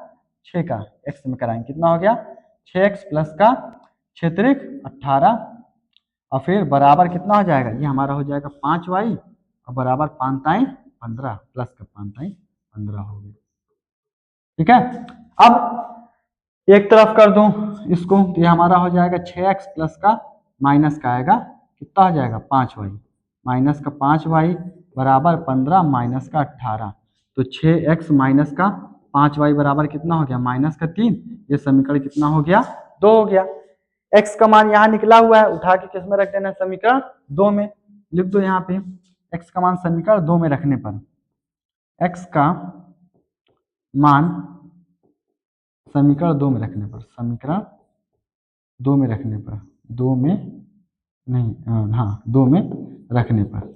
6 का x में कराएंगे कितना हो गया 6x प्लस का 6 त्रिक 18 और फिर बराबर कितना हो जाएगा, ये हमारा हो जाएगा 5y और बराबर 5 ताई 15 प्लस का 5 ताई 15 हो गया। ठीक है, अब एक तरफ कर दूं इसको, तो ये हमारा हो जाएगा 6x प्लस का माइनस का आएगा कितना हो जाएगा 5y माइनस का 5y बराबर 15 माइनस का 18, तो 6x माइनस का 5y बराबर कितना हो गया माइनस का 3, ये समीकरण कितना हो गया 2 हो गया। x का मान यहाँ निकला हुआ है, उठा के किस में रख देना, समीकरण 2 में लिख दो। यहाँ पे x का मान समीकरण 2 में रखने पर x का मान समीकरण 2 में रखने पर, समीकरण 2 में रखने पर, 2 में नहीं, हाँ 2 में रखने पर,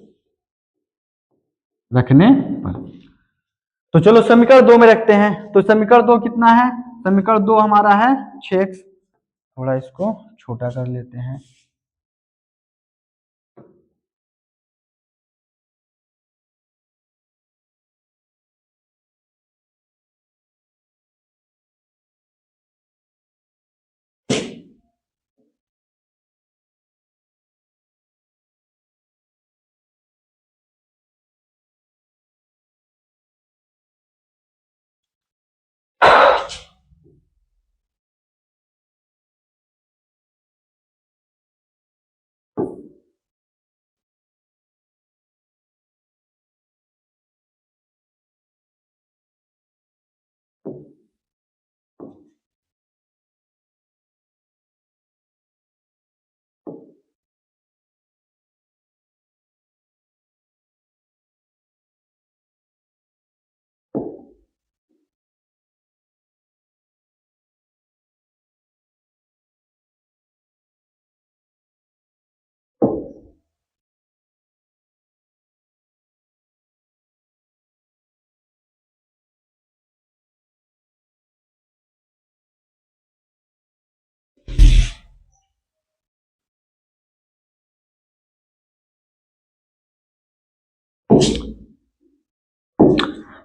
तो चलो समीकरण 2 में रखते हैं। तो समीकरण 2 कितना है, समीकरण 2 हमारा है 6x, थोड़ा इसको छोटा कर लेते हैं।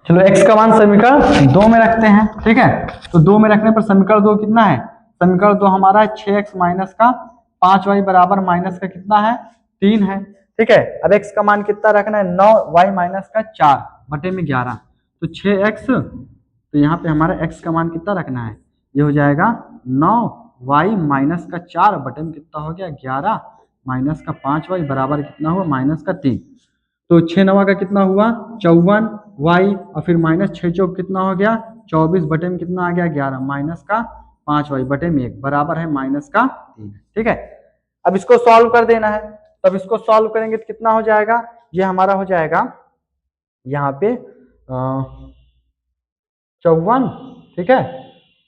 चलो x का मान समीकरण 2 में रखते हैं, ठीक है। तो 2 में रखने पर समीकरण 2 कितना है, समीकरण 2 हमारा है 6x माइनस का 5y बराबर माइनस का कितना है, 3 है, ठीक है। अब x का मान कितना रखना है, 9y माइनस का 4 बटे में 11, तो 6x, तो यहाँ पे हमारा x का मान कितना रखना है, ये हो जाएगा 9y माइनस का 4 बटे में कितना हो गया 11 माइनस का 5y बराबर कितना हुआ माइनस का 3, तो 6 9 का कितना हुआ 54 y, और फिर माइनस 6 चौक कितना हो गया 24 बटे में कितना आ गया 11 माइनस का 5y बटे में 1 बराबर है माइनस का 3, ठीक है। अब इसको सॉल्व कर देना है, तब इसको सॉल्व करेंगे तो कितना हो जाएगा, ये हमारा हो जाएगा यहाँ पे 54, ठीक है,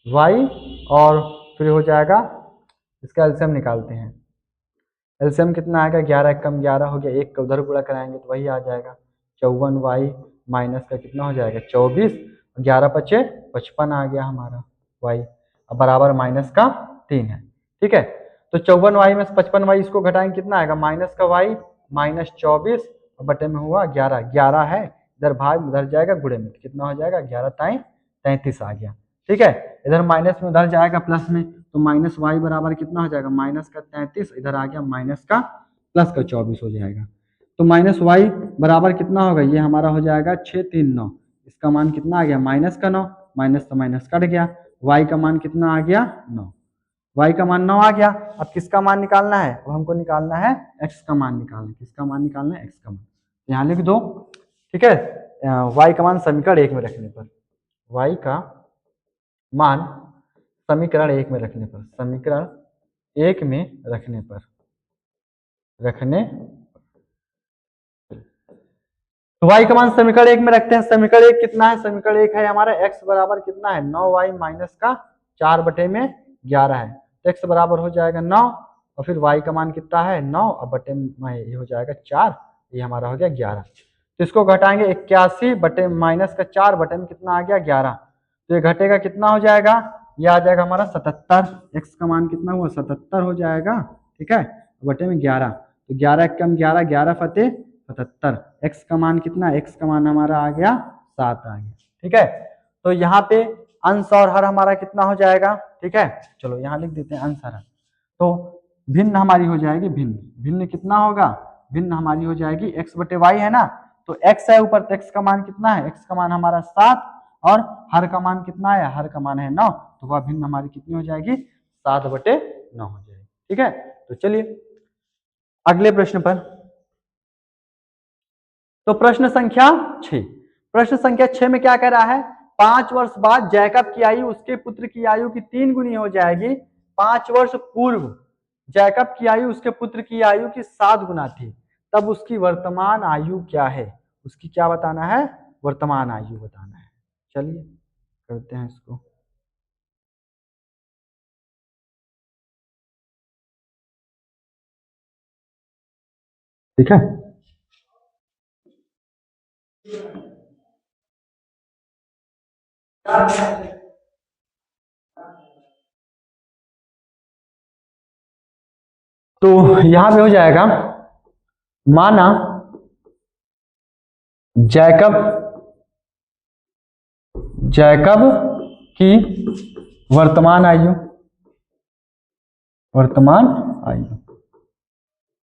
y, और फिर हो जाएगा इसका एलसीएम निकालते हैं, एलसीएम कितना आएगा 11 कम 11 हो गया, 1 का उधर गुणा कराएंगे तो वही आ जाएगा 54y माइनस का कितना हो जाएगा 24, 11 पचे 55 आ गया हमारा y, अब बराबर माइनस का 3 है, ठीक है। तो 54y में से 55y इसको घटाएंगे कितना आएगा माइनस का y माइनस 24 बटे में हुआ 11, 11 है इधर भाग उधर जाएगा गुणे में, कितना हो जाएगा 11 ताई 33 आ गया, ठीक है। इधर माइनस में उधर जाएगा प्लस में, तो माइनस y बराबर कितना हो जाएगा माइनस का 33, इधर आ गया माइनस का प्लस का 24 हो जाएगा, तो माइनस y बराबर कितना होगा, ये हमारा हो जाएगा 6 3 9, इसका मान कितना आ गया माइनस का 9, माइनस तो माइनस कट गया, y का मान कितना आ गया 9, y का मान 9 आ गया। अब किसका मान निकालना है, अब हमको निकालना है x का मान निकालना है, किसका मान निकालना है x का मान, यहाँ लिख दो, ठीक है। y का मान समीकरण 1 में रखने पर, y का मान समीकरण 1 में रखने पर, समीकरण 1 में रखने पर, तो y का मान समीकरण 1 में रखते हैं, समीकरण 1 कितना है, समीकरण 1 है हमारा x बराबर कितना है 9y माइनस का 4 बटे में 11 है, तो x बराबर हो जाएगा 9, और फिर y का मान कितना है 9 और बटे में ये हो जाएगा 4, ये हमारा हो गया 11, तो इसको घटाएंगे 81 बटे माइनस का 4 बटे में कितना आ गया 11, तो ये घटेगा कितना हो जाएगा, ये आ जाएगा हमारा 77, x का मान कितना हुआ 77 हो जाएगा, ठीक है, बटे में 11, तो 11 कम 11 11 फतेह 77, x का मान कितना, x का मान हमारा आ गया 7 आ गया, ठीक है। तो यहाँ पे अंश और हर हमारा कितना हो जाएगा, ठीक है, चलो यहाँ लिख देते हैं अंश हर, तो भिन्न हमारी हो जाएगी भिन्न, भिन्न कितना होगा, भिन्न हमारी हो जाएगी x बटे y है ना, तो x है ऊपर, तो x का मान कितना है, x का मान हमारा 7, और हर का मान कितना है, हर का मान है 9, तो वह भिन्न हमारी कितनी हो जाएगी 7 बटे 9 हो जाएगी, ठीक है। तो चलिए अगले प्रश्न पर, तो प्रश्न संख्या 6, प्रश्न संख्या 6 में क्या कह रहा है, 5 वर्ष बाद जैकब की आयु उसके पुत्र की आयु की 3 गुनी हो जाएगी 5 वर्ष पूर्व जैकब की आयु उसके पुत्र की आयु की 7 गुना थी, तब उसकी वर्तमान आयु क्या है? उसकी क्या बताना है? वर्तमान आयु बताना है। चलिए करते हैं इसको। ठीक है, तो यहां पे हो जाएगा, माना जैकब जैकब की वर्तमान आयु वर्तमान आयु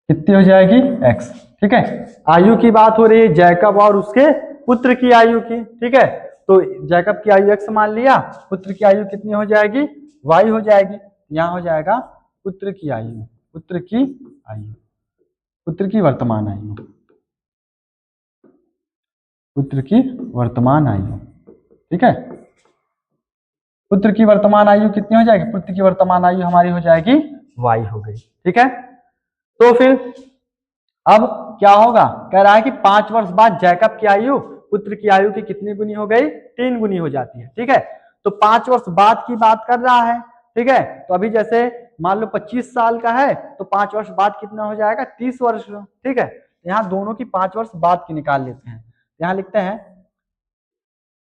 कितनी हो जाएगी? x। ठीक है, आयु की बात हो रही है जैकब और उसके पुत्र की आयु की। ठीक है, तो जैकब की आयु x मान लिया, पुत्र की आयु कितनी हो जाएगी? y हो जाएगी। यहाँ हो जाएगा पुत्र की आयु, पुत्र की आयु, पुत्र की वर्तमान आयु, पुत्र की वर्तमान आयु। ठीक है, पुत्र की वर्तमान आयु कितनी हो जाएगी? पुत्र की वर्तमान आयु हमारी हो जाएगी y हो गई। ठीक है, तो फिर अब क्या होगा? कह रहा है कि 5 वर्ष बाद जैकब की आयु पुत्र की आयु की कितनी गुनी हो गई? 3 गुनी हो जाती है। ठीक है, तो 5 वर्ष बाद की बात कर रहा है। ठीक है, तो अभी जैसे मान लो 25 साल का है तो 5 वर्ष बाद कितना हो जाएगा? 30 वर्ष। ठीक है, यहाँ दोनों की 5 वर्ष बाद की निकाल लेते हैं। यहाँ लिखते हैं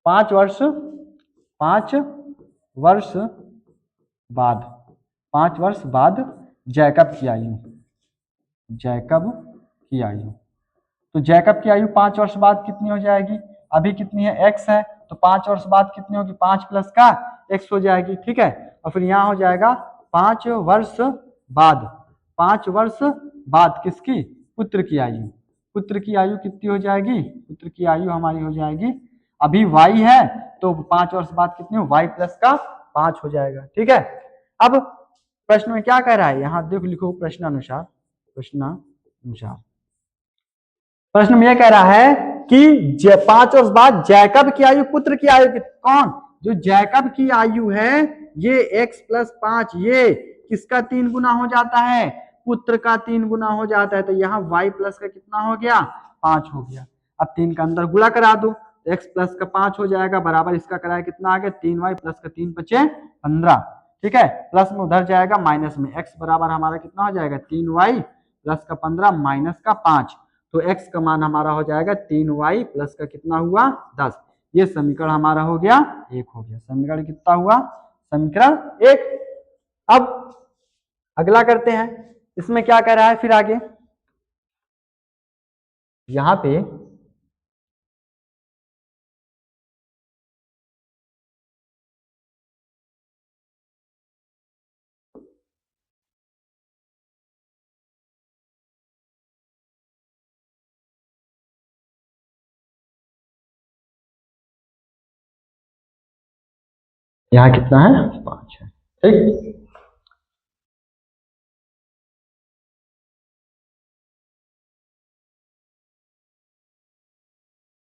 5 वर्ष 5 वर्ष बाद 5 वर्ष बाद जैकब की आयु, जैकब की आयु, तो जैकब की आयु 5 वर्ष बाद कितनी हो जाएगी? अभी कितनी है? x है, तो 5 वर्ष बाद कितनी होगी? 5 प्लस का x हो जाएगी। ठीक है, और फिर यहाँ हो जाएगा 5 वर्ष बाद, 5 वर्ष बाद किसकी? पुत्र की आयु, पुत्र की आयु कितनी हो जाएगी? पुत्र की आयु हमारी हो जाएगी, अभी y है तो 5 वर्ष बाद कितनी हो? y प्लस का 5 हो जाएगा। ठीक है, अब प्रश्न में क्या कह रहा है? यहाँ देखो, लिखो प्रश्नानुसार, प्रश्नानुसार प्रश्न में यह कह रहा है कि 5 वर्ष बाद जैकब की आयु पुत्र की आयु की, कौन? जो जैकब की आयु है ये x प्लस 5, ये किसका 3 गुना हो जाता है? पुत्र का 3 गुना हो जाता है। तो यहाँ y प्लस का कितना हो गया? 5 हो गया। अब 3 का अंदर गुणा करा दो, x प्लस का 5 हो जाएगा, बराबर इसका कराया कितना आ गया? 3y प्लस का 3 बचे 15। ठीक है, प्लस में उधर जाएगा माइनस में, x बराबर हमारा कितना हो जाएगा? 3y प्लस का 15 माइनस का 5, तो x का मान हमारा हो जाएगा 3y प्लस का कितना हुआ? 10। ये समीकरण हमारा हो गया 1 हो गया। समीकरण कितना हुआ? समीकरण 1। अब अगला करते हैं, इसमें क्या कह रहा है फिर आगे? यहाँ पे यहाँ कितना है? 5 है। ठीक,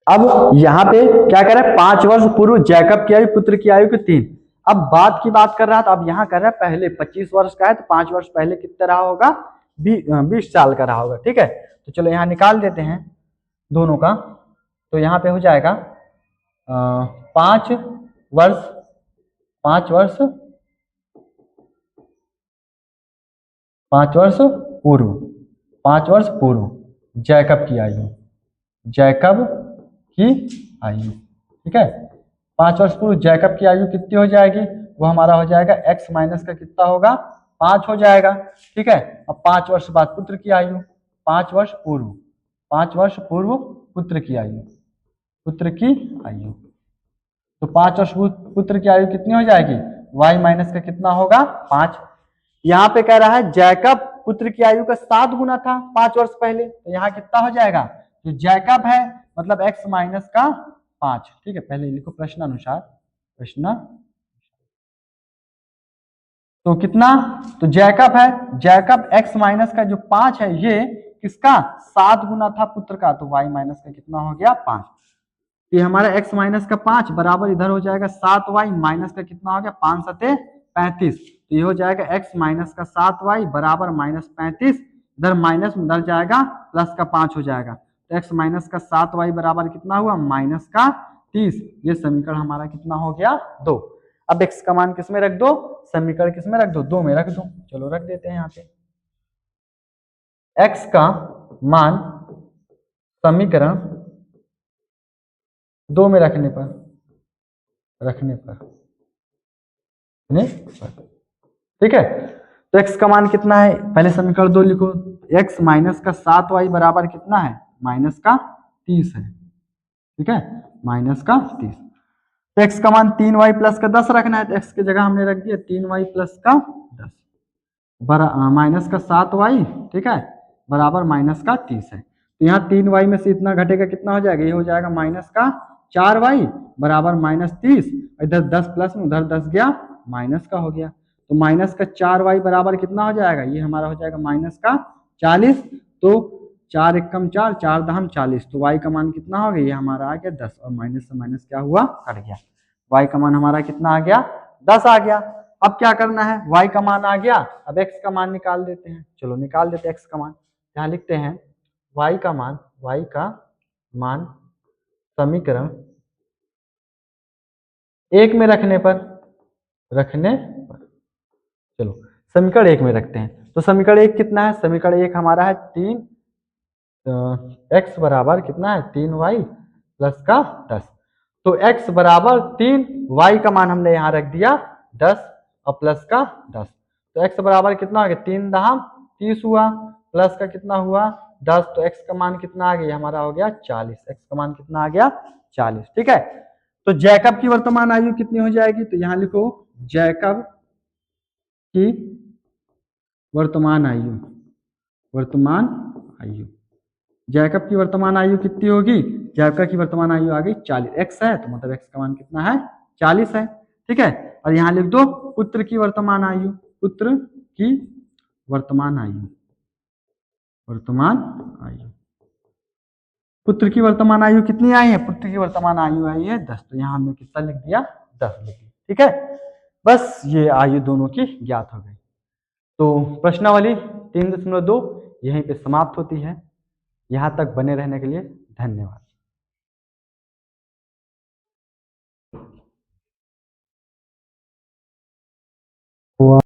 अब यहाँ पे क्या कर रहा है? 5 वर्ष पूर्व जैकब की आयु पुत्र की आयु की 3। अब बाद की बात कर रहा था, अब यहाँ कर रहा है पहले 25 वर्ष का है तो 5 वर्ष पहले कितना रहा होगा? 20 साल का रहा होगा। ठीक है, तो चलो यहाँ निकाल देते हैं दोनों का, तो यहाँ पे हो जाएगा 5 वर्ष 5 वर्ष 5 वर्ष पूर्व 5 वर्ष पूर्व जैकब की आयु, जैकब की आयु। ठीक है, 5 वर्ष पूर्व जैकब की आयु कितनी हो जाएगी? वो हमारा हो जाएगा x माइनस का कितना होगा? 5 हो जाएगा। ठीक है, अब 5 वर्ष बाद पुत्र की आयु, 5 वर्ष पूर्व 5 वर्ष पूर्व पुत्र की आयु, पुत्र की आयु, तो 5 वर्ष पुत्र की आयु कितनी हो जाएगी? y माइनस का कितना होगा? 5। यहाँ पे कह रहा है जैकब पुत्र की आयु का 7 गुना था 5 वर्ष पहले, तो यहाँ कितना हो जाएगा? जो जैकब है मतलब x माइनस का 5। ठीक है, पहले लिखो प्रश्नानुसार, प्रश्न तो कितना? तो जैकब है, जैकब x माइनस का जो 5 है ये किसका? 7 गुना था पुत्र का, तो y माइनस का कितना हो गया? 5। ये हमारा x माइनस का 5 बराबर इधर हो जाएगा 7y माइनस का कितना हो गया? 5 सते 35। तो ये हो जाएगा x माइनस का 7y बराबर -35, इधर माइनस उधर जाएगा प्लस का 5 हो जाएगा, तो x माइनस का 7y बराबर कितना हुआ माइनस का 30। ये समीकरण हमारा कितना हो गया 2। अब x का मान किस में रख दो, समीकरण किस में रख दो 2 में रख दो। चलो रख देते हैं यहाँ पे x का मान समीकरण 2 में रखने पर ठीक है। तो x का मान कितना है, पहले समीकरण 2 लिखो, x माइनस का 7y बराबर कितना है माइनस का 30 है, ठीक है, माइनस का 30। तो x का मान 3y प्लस का 10 रखना है, तो x की जगह हमने रख दिया 3y प्लस का 10 माइनस का 7y, ठीक है, बराबर माइनस का 30 है। तो यहाँ 3y में से इतना घटेगा कितना हो जाएगा, ये हो जाएगा माइनस का 4y बराबर -30, इधर 10 प्लस में उधर 10 गया माइनस का हो गया, तो माइनस का 4y बराबर कितना हो जाएगा, ये हमारा हो जाएगा माइनस का 40। तो 4 एकम 4, 4 दहम 40, तो y का मान कितना हो गया, ये हमारा आ गया 10, और माइनस से माइनस क्या हुआ कट गया, y का मान हमारा कितना आ गया 10 आ गया। अब क्या करना है, y का मान आ गया, अब x का मान निकाल देते हैं। चलो निकाल देते हैं x का मान, यहाँ लिखते हैं y का मान समीकरण 1 में रखने पर चलो समीकरण 1 में रखते हैं। तो समीकरण 1 कितना है, समीकरण 1 हमारा है 3 x बराबर कितना है 3y प्लस का 10। तो x बराबर 3, y का मान हमने यहाँ रख दिया 10 और प्लस का 10, तो x बराबर कितना हो गया 3 दहम 30 हुआ, प्लस का कितना हुआ 10, तो x का मान कितना आ गया हमारा हो गया 40, x का मान कितना आ गया 40, ठीक है। तो जैकब की वर्तमान आयु कितनी हो जाएगी, तो यहाँ लिखो जैकब की वर्तमान आयु जैकब की वर्तमान आयु कितनी होगी, जैकब की वर्तमान आयु आ गई 40, x है तो मतलब x का मान कितना है 40 है, ठीक है। और यहाँ लिख दो पुत्र की वर्तमान आयु, पुत्र की वर्तमान आयु पुत्र की वर्तमान आयु कितनी आई है, पुत्र की वर्तमान आयु आई है 10, तो यहाँ हमने कितना लिख दिया 10 लिख दिया, ठीक है। बस ये आयु दोनों की ज्ञात हो गई। तो प्रश्नावली 3.2 यहीं पे समाप्त होती है। यहाँ तक बने रहने के लिए धन्यवाद।